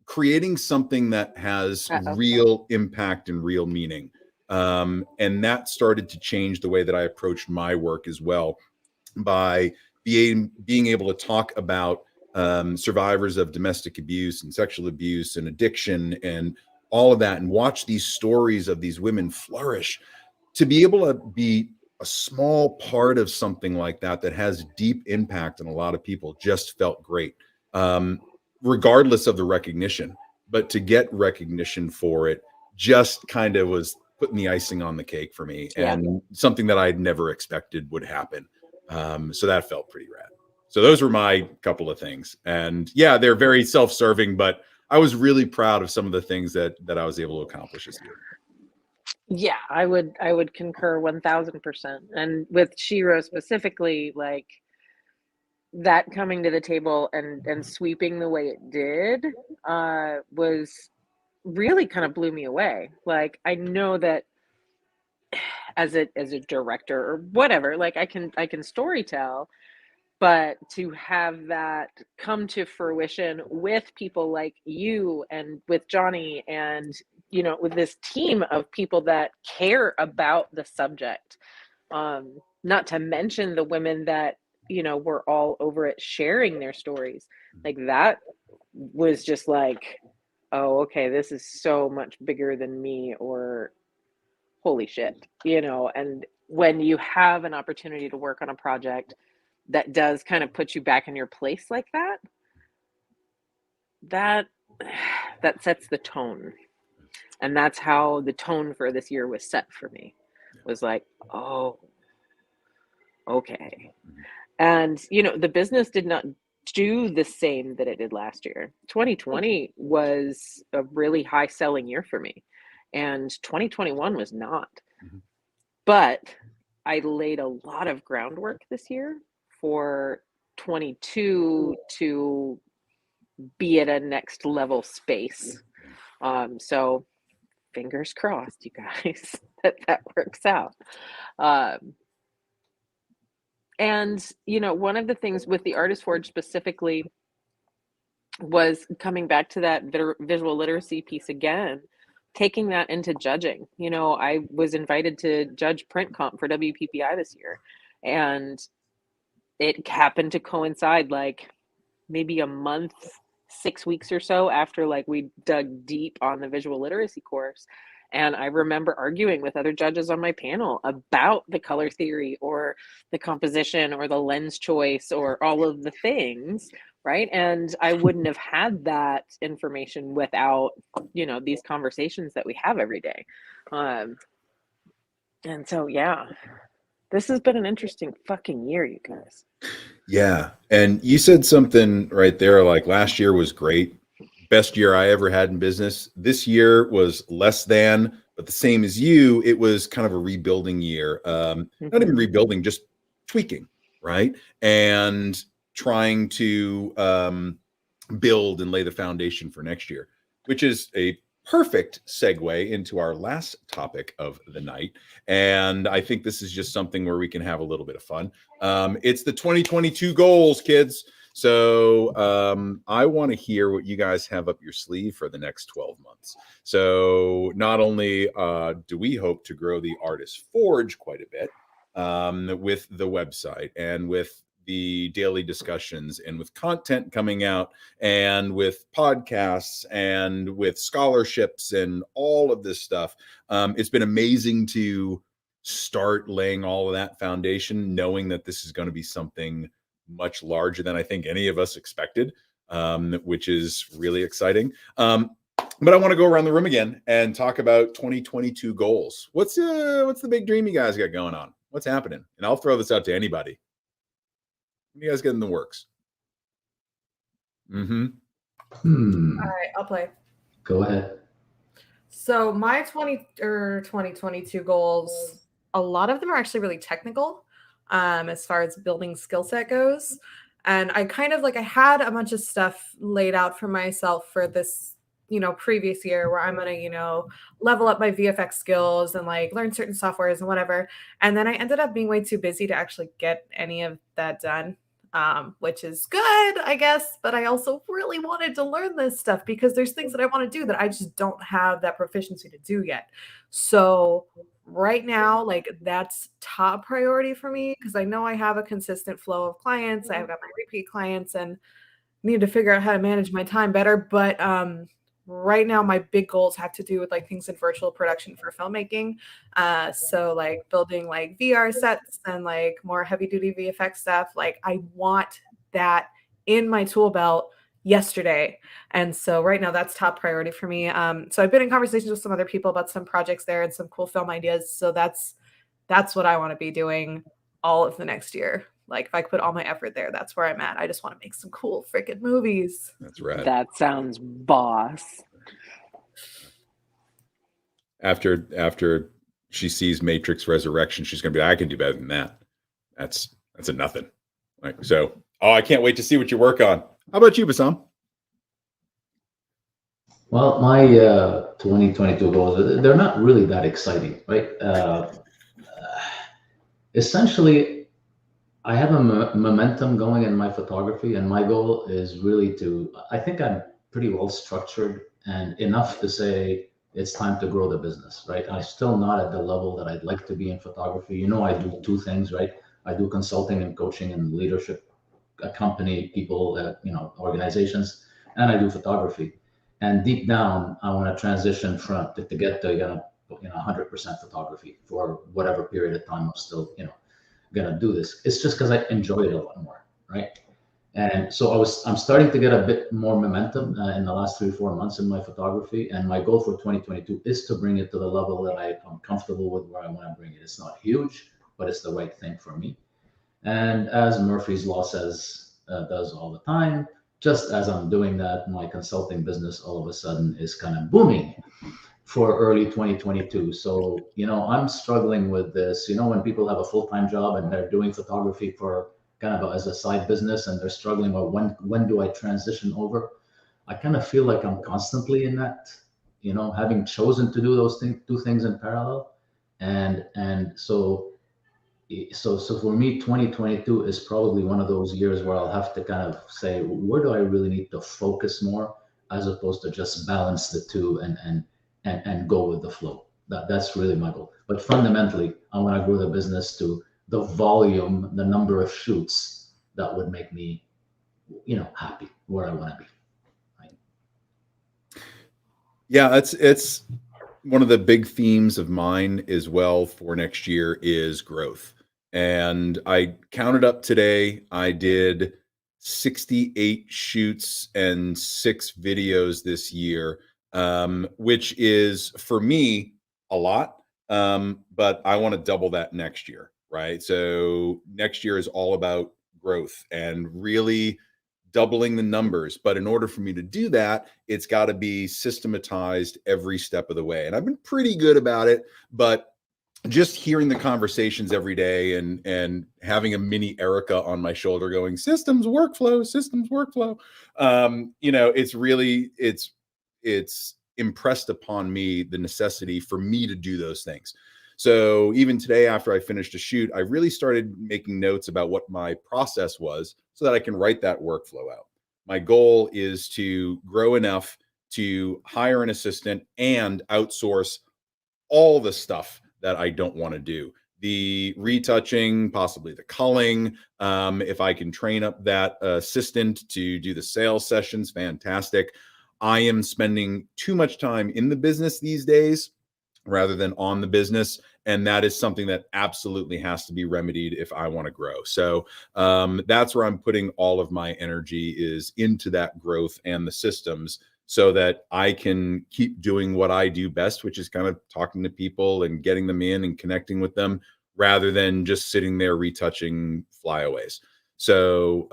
creating something that has real impact and real meaning. And that started to change the way that I approached my work as well, by being able to talk about survivors of domestic abuse and sexual abuse and addiction and all of that, and watch these stories of these women flourish. To be able to be a small part of something like that has deep impact on a lot of people just felt great, regardless of the recognition. But to get recognition for it just kind of was putting the icing on the cake for me, and something that I'd never expected would happen. So that felt pretty rad. So those were my couple of things. And yeah, they're very self-serving, but I was really proud of some of the things that I was able to accomplish this year. Yeah, I would concur 1000%. And with Shiro specifically, like that coming to the table and sweeping the way it did was really kind of blew me away. Like I know that as a director or whatever, like I can storytell, but to have that come to fruition with people like you and with Johnny and with this team of people that care about the subject, not to mention the women that were all over it sharing their stories, like that was just like, oh, okay, this is so much bigger than me, or holy shit, and when you have an opportunity to work on a project that does kind of put you back in your place like that, that sets the tone. And that's how the tone for this year was set for me. Was like, oh, okay. And the business did not do the same that it did last year. 2020 was a really high selling year for me, and 2021 was not. But I laid a lot of groundwork this year for 22 to be at a next level space. So fingers crossed, you guys, that works out. And one of the things with the Artist Forge specifically was coming back to that visual literacy piece again, taking that into judging. I was invited to judge print comp for WPPI this year, and it happened to coincide like maybe a month, 6 weeks or so after like we dug deep on the visual literacy course. And I remember arguing with other judges on my panel about the color theory or the composition or the lens choice or all of the things, right? And I wouldn't have had that information without, these conversations that we have every day. And so, yeah, this has been an interesting fucking year, you guys. Yeah. And you said something right there, like last year was great. Best year I ever had in business. This year was less than, but the same as you, it was kind of a rebuilding year. Not even rebuilding, just tweaking, right? And trying to build and lay the foundation for next year, which is a perfect segue into our last topic of the night. And I think this is just something where we can have a little bit of fun. It's the 2022 goals, kids. So I want to hear what you guys have up your sleeve for the next 12 months. So not only do we hope to grow the Artist Forge quite a bit with the website and with the daily discussions and with content coming out and with podcasts and with scholarships and all of this stuff. It's been amazing to start laying all of that foundation, knowing that this is going to be something much larger than I think any of us expected, which is really exciting. But I want to go around the room again and talk about 2022 goals. What's the big dream you guys got going on? What's happening? And I'll throw this out to anybody. What do you guys get in the works? All right, I'll play. Go ahead. So my 2022 goals, a lot of them are actually really technical as far as building skill set goes. And I kind of like, I had a bunch of stuff laid out for myself for this, previous year where I'm going to, level up my VFX skills and like learn certain softwares and whatever. And then I ended up being way too busy to actually get any of that done. Which is good, I guess, but I also really wanted to learn this stuff because there's things that I want to do that I just don't have that proficiency to do yet. So right now, like that's top priority for me because I know I have a consistent flow of clients. I've got my repeat clients and need to figure out how to manage my time better. But right now my big goals have to do with like things in virtual production for filmmaking. So like building like VR sets and like more heavy duty VFX stuff. Like I want that in my tool belt yesterday. And so right now that's top priority for me. So I've been in conversations with some other people about some projects there and some cool film ideas. So that's what I want to be doing all of the next year. Like if I put all my effort there, that's where I'm at. I just want to make some cool freaking movies. That's right. That sounds boss. After she sees Matrix Resurrection, she's gonna be like, I can do better than that. That's a nothing. Like, so, I can't wait to see what you work on. How about you, Bassam? Well, my 2022 goals, they're not really that exciting, right? Essentially, I have a momentum going in my photography, and my goal is really I think I'm pretty well structured and enough to say it's time to grow the business, right? I'm still not at the level that I'd like to be in photography. You know, I do two things, right? I do consulting and coaching and leadership, accompany people, organizations, and I do photography. And deep down, I want to transition from to get to 100% photography for whatever period of time I'm still gonna do this. It's just because I enjoy it a lot more, right? And so I'm starting to get a bit more momentum in the last 3 or 4 months in my photography. And my goal for 2022 is to bring it to the level that I'm comfortable with, where I want to bring it. It's not huge, but it's the right thing for me. And as Murphy's Law does all the time, just as I'm doing that, my consulting business all of a sudden is kind of booming for early 2022. So, I'm struggling with this. When people have a full-time job and they're doing photography for kind of as a side business, and they're struggling, well, when do I transition over? I kind of feel like I'm constantly in that, having chosen to do those two things in parallel. And so for me, 2022 is probably one of those years where I'll have to kind of say, where do I really need to focus more, as opposed to just balance the two and go with the flow. That's really my goal. But fundamentally, I want to grow the business to the volume, the number of shoots that would make me, happy where I want to be. Right? Yeah, it's one of the big themes of mine as well for next year is growth. And I counted up today, I did 68 shoots and 6 videos this year, which is for me a lot. But I want to double that next year, right? So next year is all about growth and really doubling the numbers. But in order for me to do that, it's got to be systematized every step of the way. And I've been pretty good about it, but just hearing the conversations every day and having a mini Erica on my shoulder going, systems workflow, it's impressed upon me the necessity for me to do those things. So even today, after I finished a shoot, I really started making notes about what my process was so that I can write that workflow out. My goal is to grow enough to hire an assistant and outsource all the stuff that I don't want to do. The retouching, possibly the culling. If I can train up that assistant to do the sales sessions, fantastic. I am spending too much time in the business these days rather than on the business. And that is something that absolutely has to be remedied if I want to grow. So that's where I'm putting all of my energy, is into that growth and the systems, so that I can keep doing what I do best, which is kind of talking to people and getting them in and connecting with them, rather than just sitting there retouching flyaways. So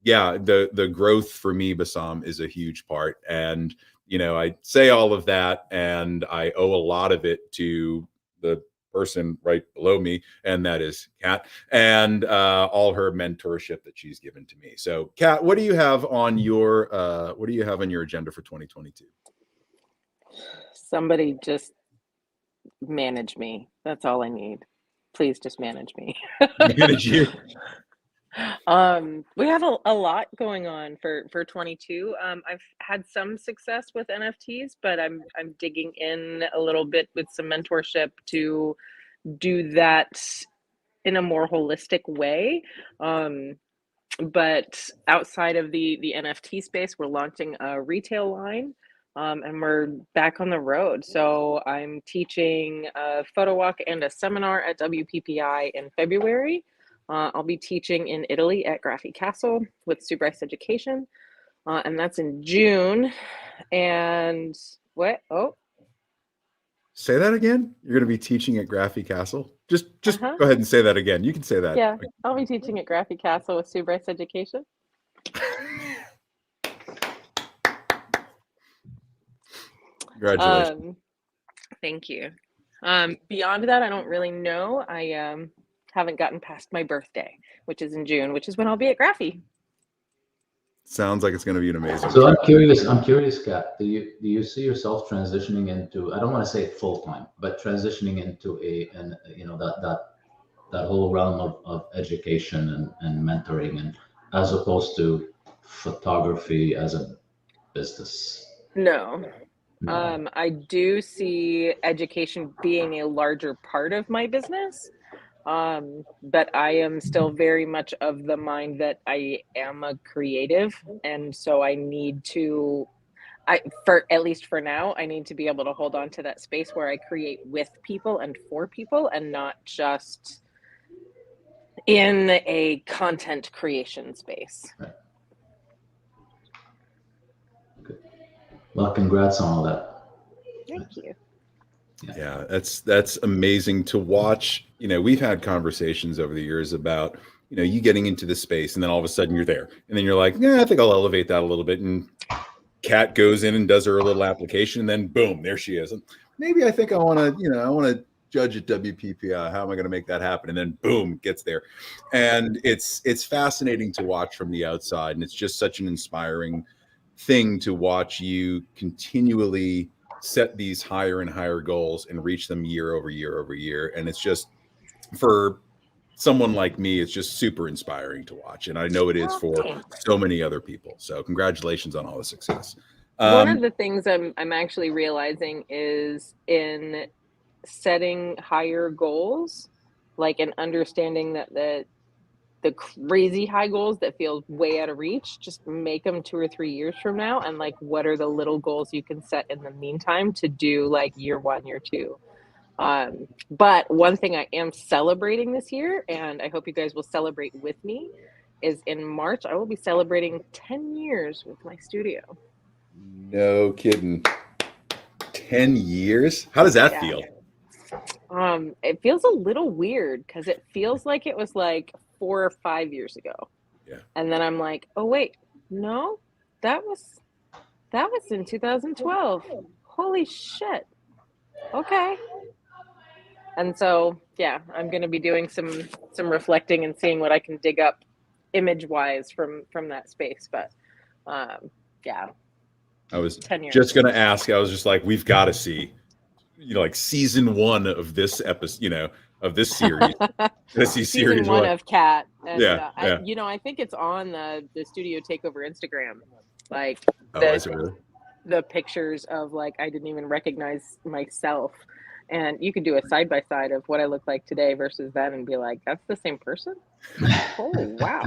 yeah, the growth for me, Bassam, is a huge part. And I say all of that, and I owe a lot of it to the person right below me, and that is Kat, and all her mentorship that she's given to me. So, Kat, what do you have on your agenda for 2022? Somebody just manage me. That's all I need. Please just manage me. Manage you. We have a lot going on for 22. I've had some success with NFTs, but I'm digging in a little bit with some mentorship to do that in a more holistic way. But outside of the NFT space, we're launching a retail line, and we're back on the road. So I'm teaching a photo walk and a seminar at WPPI in February. I'll be teaching in Italy at Graphic Castle with Sue Bryce Education, and that's in June. And what? Oh, Say that again. You're going to be teaching at Graffy Castle. Just Uh-huh. go ahead and say that again. You can say that. Yeah, I'll be teaching at Graffy Castle with Sue Bryce Education. Congratulations. Thank you. Beyond that, I don't really know. I haven't gotten past my birthday, which is in June, which is when I'll be at Graffy. Sounds like it's going to be an amazing. So I'm curious, Kat, do you see yourself transitioning into, I don't want to say full time, but transitioning into that whole realm of education and mentoring, and as opposed to photography as a business? No. No. I do see education being a larger part of my business. But I am still very much of the mind that I am a creative. And so I need to, at least for now, I need to be able to hold on to that space where I create with people and for people, and not just in a content creation space. Right. Okay. Well, congrats on all that. Thank you. Yeah, that's amazing to watch. We've had conversations over the years about, you getting into the space, and then all of a sudden you're there, and then you're like, yeah, I think I'll elevate that a little bit. And Kat goes in and does her little application, and then boom, there she is. And maybe I think I want to judge at WPPI. How am I going to make that happen? And then boom, gets there. And it's fascinating to watch from the outside, and it's just such an inspiring thing to watch you continually set these higher and higher goals and reach them year over year over year. And it's just, for someone like me, it's just super inspiring to watch. And I know it is for so many other people. So congratulations on all the success. One of the things I'm actually realizing is in setting higher goals, like, and understanding that the crazy high goals that feel way out of reach, just make them 2 or 3 years from now. And like, what are the little goals you can set in the meantime to do, like, year 1, year 2? But one thing I am celebrating this year, and I hope you guys will celebrate with me, is in March, I will be celebrating 10 years with my studio. No kidding. 10 years? How does that feel? It feels a little weird, because it feels like it was like 4 or 5 years ago. Yeah. And then I'm like, oh wait, no, that was in 2012. Holy shit. Okay. And so, yeah, I'm going to be doing some reflecting and seeing what I can dig up image wise from that space. But yeah. I was 10 years. just going to ask, I was just like, we've got to see, like, season 1 of this episode, of this series. Season 1 of Cat. And yeah. I think it's on the Studio Takeover Instagram. Like, is it really? The pictures of, like, I didn't even recognize myself. And you could do a side by side of what I look like today versus then, and be like, that's the same person? Oh, wow.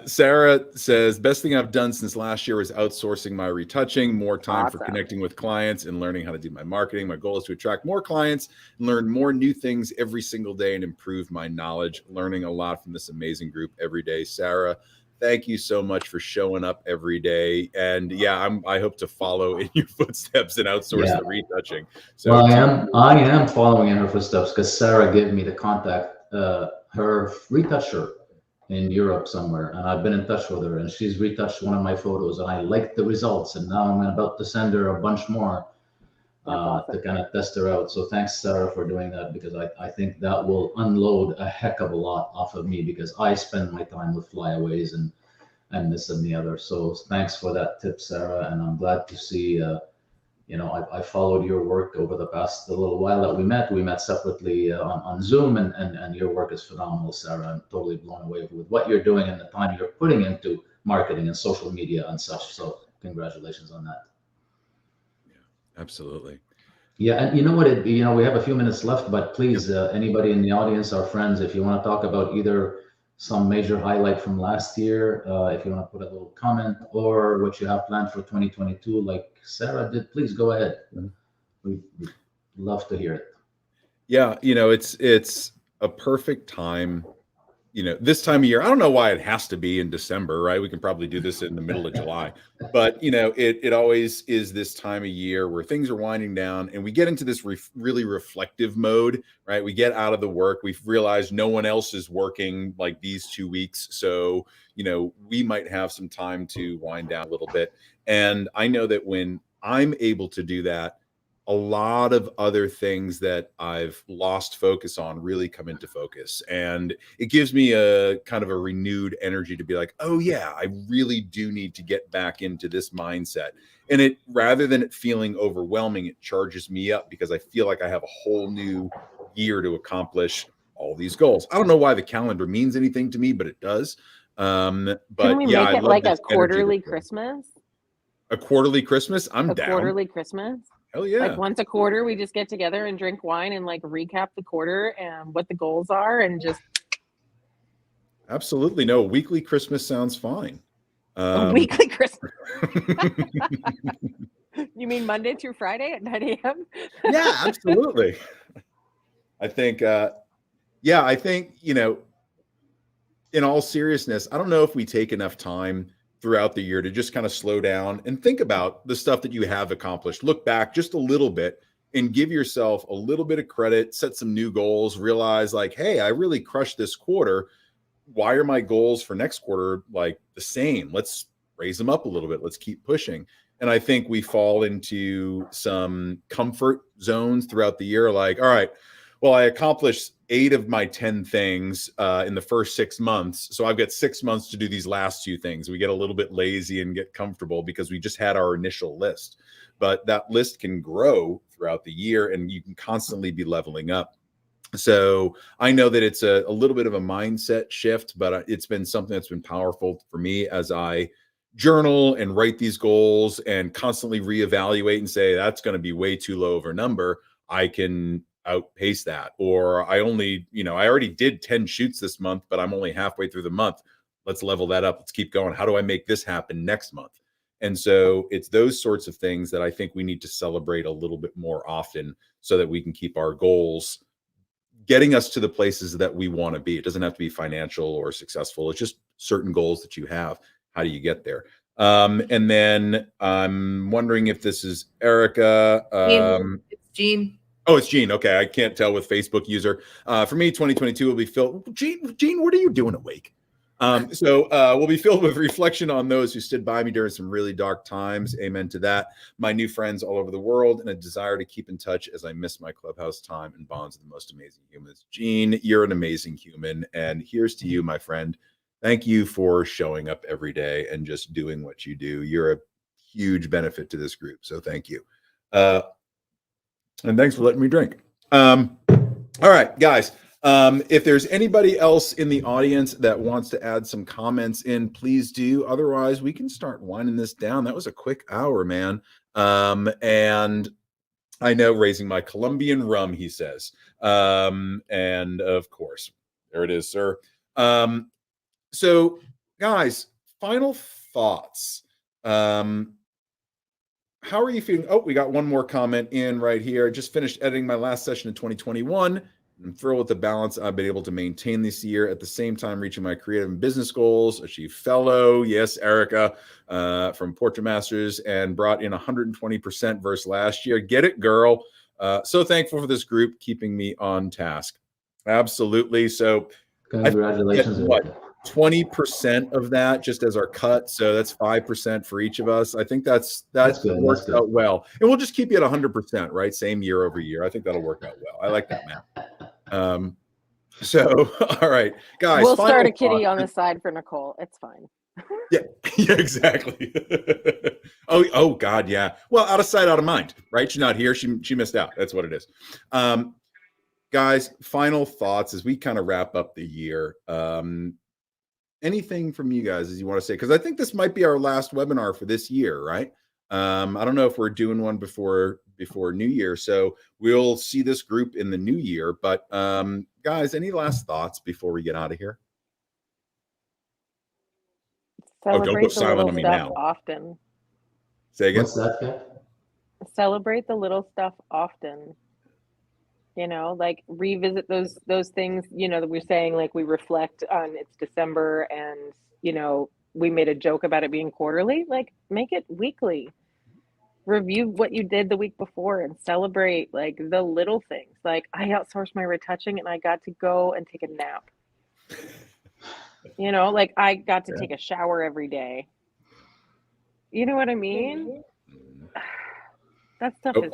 Sarah says, best thing I've done since last year was outsourcing my retouching, more time for connecting with clients and learning how to do my marketing. My goal is to attract more clients and learn more new things every single day and improve my knowledge. Learning a lot from this amazing group every day. Sarah, thank you so much for showing up every day. And yeah, I hope to follow in your footsteps and outsource the retouching. So well, I am following in her footsteps, because Sarah gave me the contact, her retoucher in Europe somewhere, and I've been in touch with her, and she's retouched one of my photos, and I liked the results, and now I'm about to send her a bunch more to kind of test her out. So thanks, Sarah, for doing that, because I think that will unload a heck of a lot off of me, because I spend my time with flyaways and this and the other. So thanks for that tip, Sarah, and I'm glad to see I followed your work over the past little while that we met. We met separately on Zoom, and your work is phenomenal, Sarah. I'm totally blown away with what you're doing and the time you're putting into marketing and social media and such. So congratulations on that. Yeah, absolutely. Yeah, and you know what? We have a few minutes left, but please, anybody in the audience, our friends, if you want to talk about either some major highlight from last year, if you want to put a little comment, or what you have planned for 2022, like Sarah did, please go ahead. We'd love to hear it. Yeah, it's a perfect time, this time of year, I don't know why it has to be in December, right? We can probably do this in the middle of July, but it always is this time of year where things are winding down and we get into this really reflective mode, right? We get out of the work. We've realized no one else is working like these 2 weeks. So, we might have some time to wind down a little bit. And I know that when I'm able to do that, a lot of other things that I've lost focus on really come into focus. And it gives me a kind of a renewed energy to be like, oh yeah, I really do need to get back into this mindset. And it, rather than it feeling overwhelming, it charges me up because I feel like I have a whole new year to accomplish all these goals. I don't know why the calendar means anything to me, but it does. But Can we yeah, make I it love like this a energy quarterly that's- Christmas? A quarterly Christmas? I'm down. Quarterly Christmas? Hell yeah. Like once a quarter, we just get together and drink wine and like recap the quarter and what the goals are and just. Absolutely. No, weekly Christmas sounds fine. A weekly Christmas. You mean Monday through Friday at 9 a.m.? Yeah, absolutely. I think, in all seriousness, I don't know if we take enough time throughout the year to just kind of slow down and think about the stuff that you have accomplished. Look back just a little bit and give yourself a little bit of credit, set some new goals, realize like, hey, I really crushed this quarter. Why are my goals for next quarter like the same? Let's raise them up a little bit. Let's keep pushing. And I think we fall into some comfort zones throughout the year. Like, all right, well, I accomplished 8 of my 10 things in the first 6 months. So I've got 6 months to do these last 2 things. We get a little bit lazy and get comfortable because we just had our initial list. But that list can grow throughout the year and you can constantly be leveling up. So I know that it's a little bit of a mindset shift, but it's been something that's been powerful for me as I journal and write these goals and constantly reevaluate and say, that's going to be way too low of a number. I can outpace that. Or I already did 10 shoots this month, but I'm only halfway through the month. Let's level that up. Let's keep going. How do I make this happen next month? And so it's those sorts of things that I think we need to celebrate a little bit more often so that we can keep our goals getting us to the places that we want to be. It doesn't have to be financial or successful. It's just certain goals that you have. How do you get there? And then I'm wondering if this is Erica. It's Jean. Oh, it's Gene. Okay, I can't tell with Facebook user. For me, 2022 will be filled. Gene, what are you doing awake? So we'll be filled with reflection on those who stood by me during some really dark times. Amen to that. My new friends all over the world and a desire to keep in touch as I miss my clubhouse time and bonds with the most amazing humans. Gene, you're an amazing human. And here's to you, my friend. Thank you for showing up every day and just doing what you do. You're a huge benefit to this group. So thank you. And thanks for letting me drink. All right, guys. If there's anybody else in the audience that wants to add some comments in, please do. Otherwise, we can start winding this down. That was a quick hour, man. And I know, raising my Colombian rum, he says. And of course, there it is, sir. So, guys, final thoughts. How are you feeling? Oh, we got one more comment in right here. I just finished editing my last session in 2021. I'm thrilled with the balance I've been able to maintain this year, at the same time reaching my creative and business goals, achieved fellow, yes, Erica, from Portrait Masters, and brought in 120% versus last year. Get it, girl. So thankful for this group keeping me on task. Absolutely. So congratulations. What, 20% of that just as our cut, so that's 5% for each of us. I think that good. works out well, and we'll just keep you at 100%, right? Same year over year. I think that'll work out well. I like that, man. So all right, guys, We'll start a kitty on the side for Nicole. It's fine. Yeah, exactly. oh God, yeah. Well, out of sight, out of mind, right? She's not here. She missed out. That's what it is. Guys, final thoughts as we kind of wrap up the year. Anything from you guys as you want to say? Because I think this might be our last webinar for this year, right? I don't know if we're doing one before New Year, so we'll see this group in the new year. But guys, any last thoughts before we get out of here? Celebrate don't go the silent little on me stuff now. often. Say again. What's that, Kev? Celebrate the little stuff often. You know, like revisit those things, you know, that we're saying, like we reflect on it's December and, you know, we made a joke about it being quarterly, like make it weekly. Review what you did the week before and celebrate like the little things. Like I outsourced my retouching and I got to go and take a nap. You know, like I got to take a shower every day. You know what I mean? That stuff is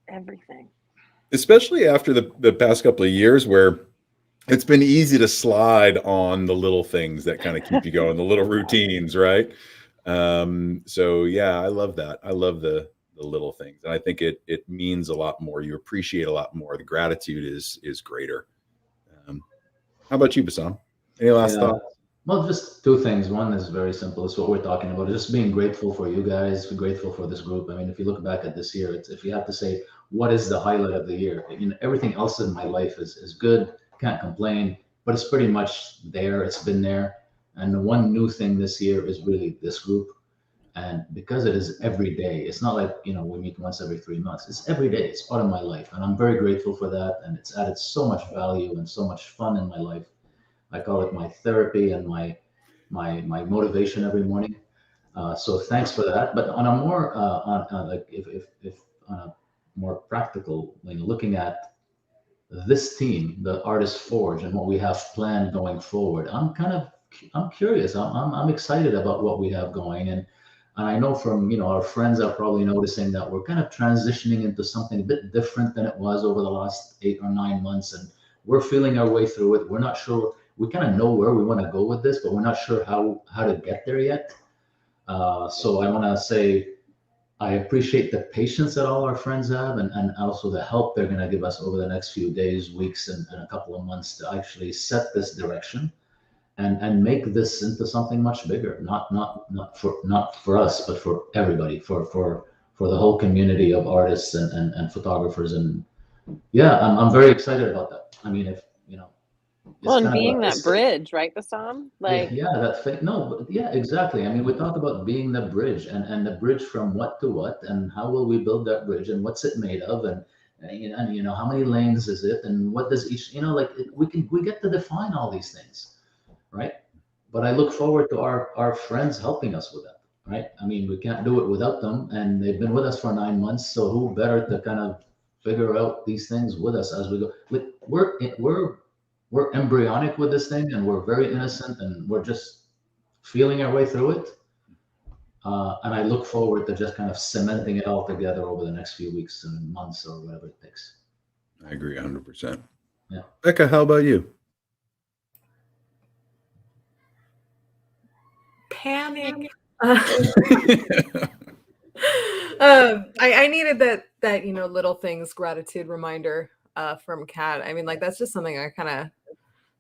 everything. Especially after the past couple of years where it's been easy to slide on the little things that kind of keep you going, the little routines, right? So yeah, I love that. I love the little things. And I think it means a lot more. You appreciate a lot more. The gratitude is greater. How about you, Bassam? Any last thoughts? Well, just two things. One is very simple. It's what we're talking about. Just being grateful for you guys, grateful for this group. I mean, if you look back at this year, if you have to say what is the highlight of the year, you know, everything else in my life is good. Can't complain, but it's pretty much there. It's been there. And the one new thing this year is really this group. And because it is every day, it's not like, you know, we meet once every 3 months. It's every day. It's part of my life. And I'm very grateful for that. And it's added so much value and so much fun in my life. I call it my therapy and my motivation every morning. So thanks for that. But on a more on like if on a more practical, you know, looking at this team, the Artist Forge, and what we have planned going forward, I'm curious. I'm excited about what we have going, and I know from, you know, our friends are probably noticing that we're kind of transitioning into something a bit different than it was over the last 8 or 9 months, and we're feeling our way through it. We're not sure. We kind of know where we want to go with this, but we're not sure how to get there yet. So I want to say I appreciate the patience that all our friends have, and also the help they're going to give us over the next few days, weeks, and a couple of months to actually set this direction and make this into something much bigger. Not for us, but for everybody, for the whole community of artists and photographers. And yeah, I'm very excited about that. I mean, if you know, Well, it's and kind of being a, that bridge, right, Bassam? yeah, Like, yeah, that thing. No, but yeah, exactly. I mean, we talk about being the bridge, and the bridge from what to what, and how will we build that bridge, and what's it made of, and you know, how many lanes is it, and what does each, you know, like we get to define all these things, right? But I look forward to our friends helping us with that, right? I mean, we can't do it without them, and they've been with us for 9 months, so who better to kind of figure out these things with us as we go? We're embryonic with this thing, and we're very innocent, and we're just feeling our way through it. And I look forward to just kind of cementing it all together over the next few weeks and months or whatever it takes. I agree 100%. Yeah. Becca, how about you? Panic. I needed that, you know, little things gratitude reminder from Kat. I mean, like that's just something I kind of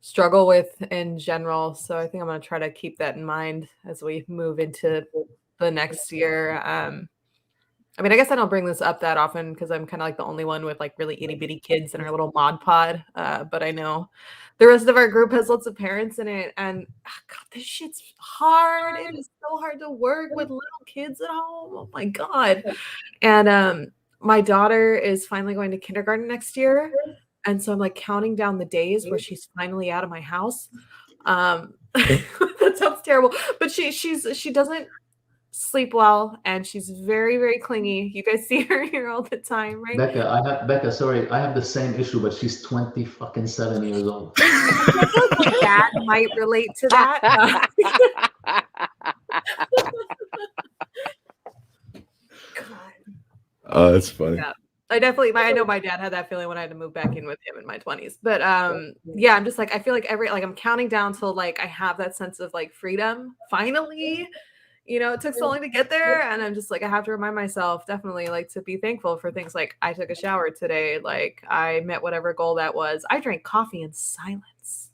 struggle with in general. So I think I'm gonna try to keep that in mind as we move into the next year. I mean, I guess I don't bring this up that often because I'm kind of like the only one with like really itty bitty kids in our little mod pod. But I know the rest of our group has lots of parents in it, and God, this shit's hard. It is so hard to work with little kids at home. Oh my God. And my daughter is finally going to kindergarten next year. And so I'm like counting down the days where she's finally out of my house. That sounds terrible, but she doesn't sleep well, and she's very, very clingy. You guys see her here all the time, right? Becca, sorry, I have the same issue, but she's 7 years old. I feel like my dad might relate to that. Oh, that's funny. Yeah. I know my dad had that feeling when I had to move back in with him in my 20s. But yeah, I'm just like, I feel like I'm counting down till like I have that sense of like freedom. Finally, you know, it took so long to get there. And I'm just like, I have to remind myself definitely like to be thankful for things like I took a shower today. Like I met whatever goal that was. I drank coffee in silence.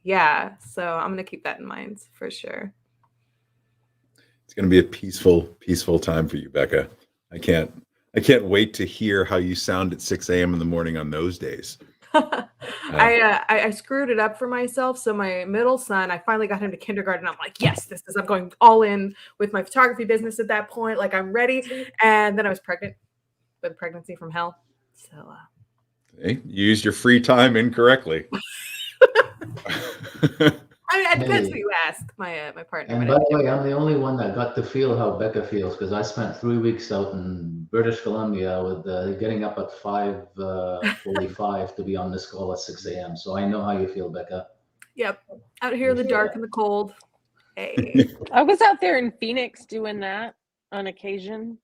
Yeah. So I'm going to keep that in mind for sure. It's going to be a peaceful time for you, Becca. I can't wait to hear how you sound at 6 a.m. in the morning on those days. I screwed it up for myself. So my middle son, I finally got him to kindergarten. I'm like, yes, I'm going all in with my photography business at that point. Like I'm ready. And then I was pregnant with pregnancy from hell. So Hey, you used your free time incorrectly. I mean, it depends Hey. who you ask. My partner. And by the way, I'm the only one that got to feel how Becca feels because I spent 3 weeks out in British Columbia with getting up at 5:45 to be on this call at 6 a.m. So I know how you feel, Becca. Yep, out here in the Yeah. dark and the cold. Hey, I was out there in Phoenix doing that on occasion.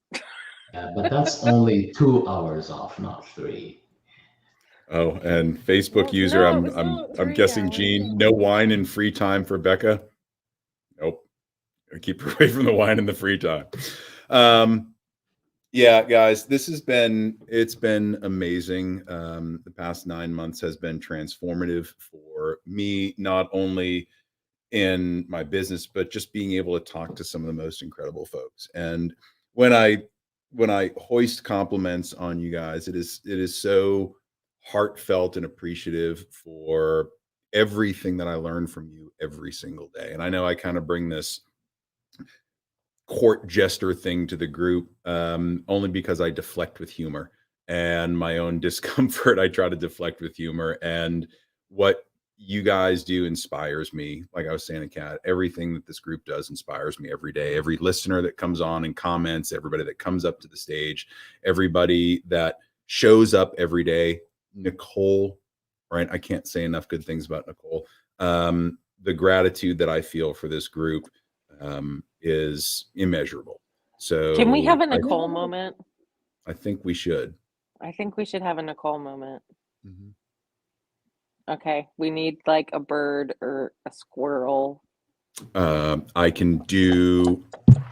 Yeah, but that's only 2 hours off, not 3. Oh, and Facebook Well, user, no, it was I'm 3 guessing hours. Gene, no wine in free time for Becca. Nope. Keep her away from the wine in the free time. Yeah, guys, it's been amazing. The past 9 months has been transformative for me, not only in my business, but just being able to talk to some of the most incredible folks. And when I hoist compliments on you guys, it is so heartfelt and appreciative for everything that I learn from you every single day. And I know I kind of bring this court jester thing to the group only because I deflect with humor and my own discomfort. I try to deflect with humor, and what you guys do inspires me. Like I was saying to Kat, everything that this group does inspires me every day. Every listener that comes on and comments, everybody that comes up to the stage, everybody that shows up every day. Nicole, right? I can't say enough good things about Nicole. The gratitude that I feel for this group is immeasurable. So Can we have a Nicole moment? I think we should. I think we should have a Nicole moment. Mhm. Okay, we need like a bird or a squirrel. I can do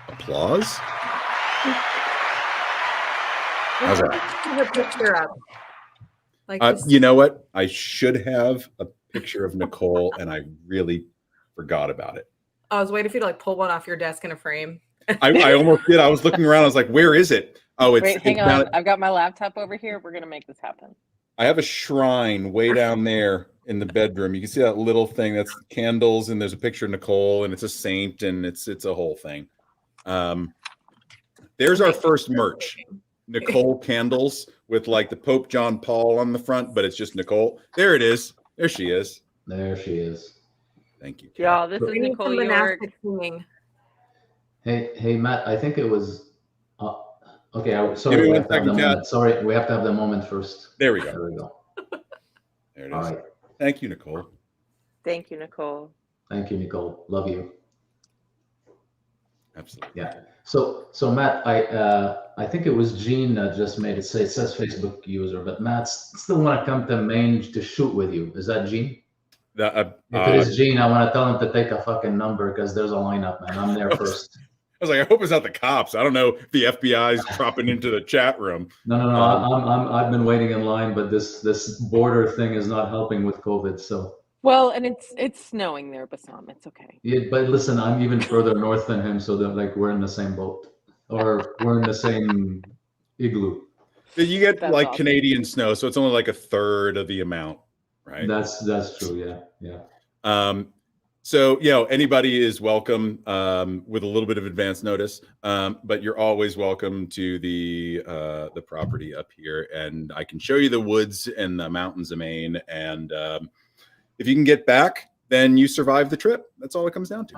applause. How's that? put her picture up. Like You know what? I should have a picture of Nicole, and I really forgot about it. I was waiting for you to like pull one off your desk in a frame. I almost did. I was looking around. I was like, "Where is it?" Oh, Wait, hang it's on. down. I've got my laptop over here. We're gonna make this happen. I have a shrine way down there in the bedroom. You can see that little thing. That's candles, and there's a picture of Nicole, and it's a saint, and it's a whole thing. There's our first merch. Nicole candles with like the Pope John Paul on the front, but it's just Nicole. There it is. There she is. There she is. Thank you. Y'all, this is We need Nicole some York. monastic singing. Hey, Matt. I think it was. Okay, sorry. Give me We one have to have the second, Kat. moment. Sorry, we have to have the moment first. There we go. There we go. There it All is. right. Thank you, Nicole. Thank you, Nicole. Thank you, Nicole. Love you. Absolutely. Yeah. So Matt, I think it was Gene that just made it say it says Facebook user, but Matt still want to come to Maine to shoot with you. Is that Gene? If it is Gene, I want to tell him to take a fucking number because there's a lineup, man. I'm there first. I was like, I hope it's not the cops. I don't know if the FBI's dropping into the chat room. No. I've been waiting in line, but this border thing is not helping with COVID. So. Well, and it's snowing there, Bassam. It's okay. Yeah, but listen, I'm even further north than him, so that like we're in the same boat, or we're in the same igloo. You get That's like awesome. Canadian snow, so it's only like a third of the amount, right? That's true. Yeah. So anybody is welcome with a little bit of advance notice, but you're always welcome to the property up here, and I can show you the woods and the mountains of Maine, and if you can get back, then you survive the trip. That's all it comes down to.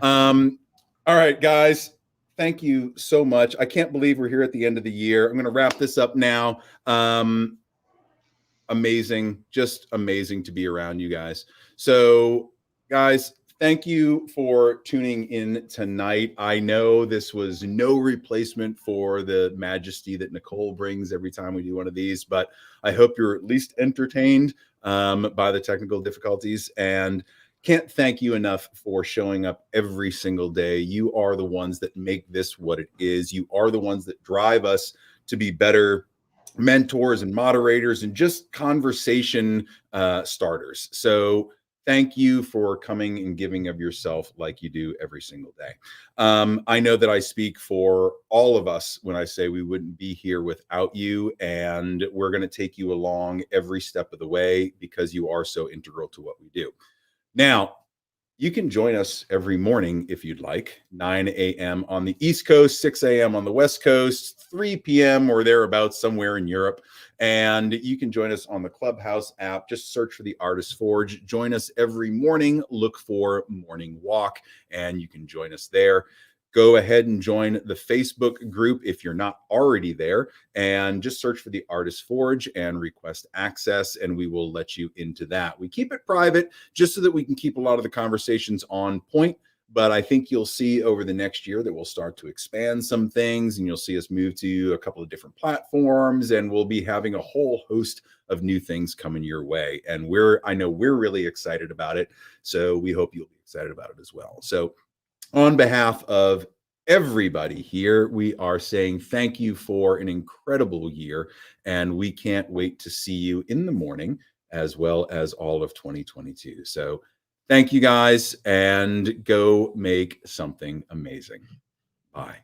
All right, guys. Thank you so much. I can't believe we're here at the end of the year. I'm going to wrap this up now. Amazing. Just amazing to be around you guys. So, guys, thank you for tuning in tonight. I know this was no replacement for the majesty that Nicole brings every time we do one of these, but I hope you're at least entertained by the technical difficulties, and can't thank you enough for showing up every single day. You are the ones that make this what it is. You are the ones that drive us to be better mentors and moderators and just conversation starters. So thank you for coming and giving of yourself like you do every single day. I know that I speak for all of us when I say we wouldn't be here without you, and we're going to take you along every step of the way because you are so integral to what we do. Now, You can join us every morning if you'd like, 9 a.m. on the East Coast, 6 a.m. on the West Coast, 3 p.m. or thereabouts somewhere in Europe. And you can join us on the Clubhouse app. Just search for the Artist Forge. Join us every morning. Look for Morning Walk, and you can join us there. Go ahead and join the Facebook group if you're not already there, and just search for the Artist Forge and request access, and we will let you into that. We keep it private just so that we can keep a lot of the conversations on point, but I think you'll see over the next year that we'll start to expand some things, and you'll see us move to a couple of different platforms, and we'll be having a whole host of new things coming your way. And I know we're really excited about it, so we hope you'll be excited about it as well. So on behalf of everybody here, we are saying thank you for an incredible year, and we can't wait to see you in the morning as well as all of 2022. So thank you guys, and go make something amazing. Bye.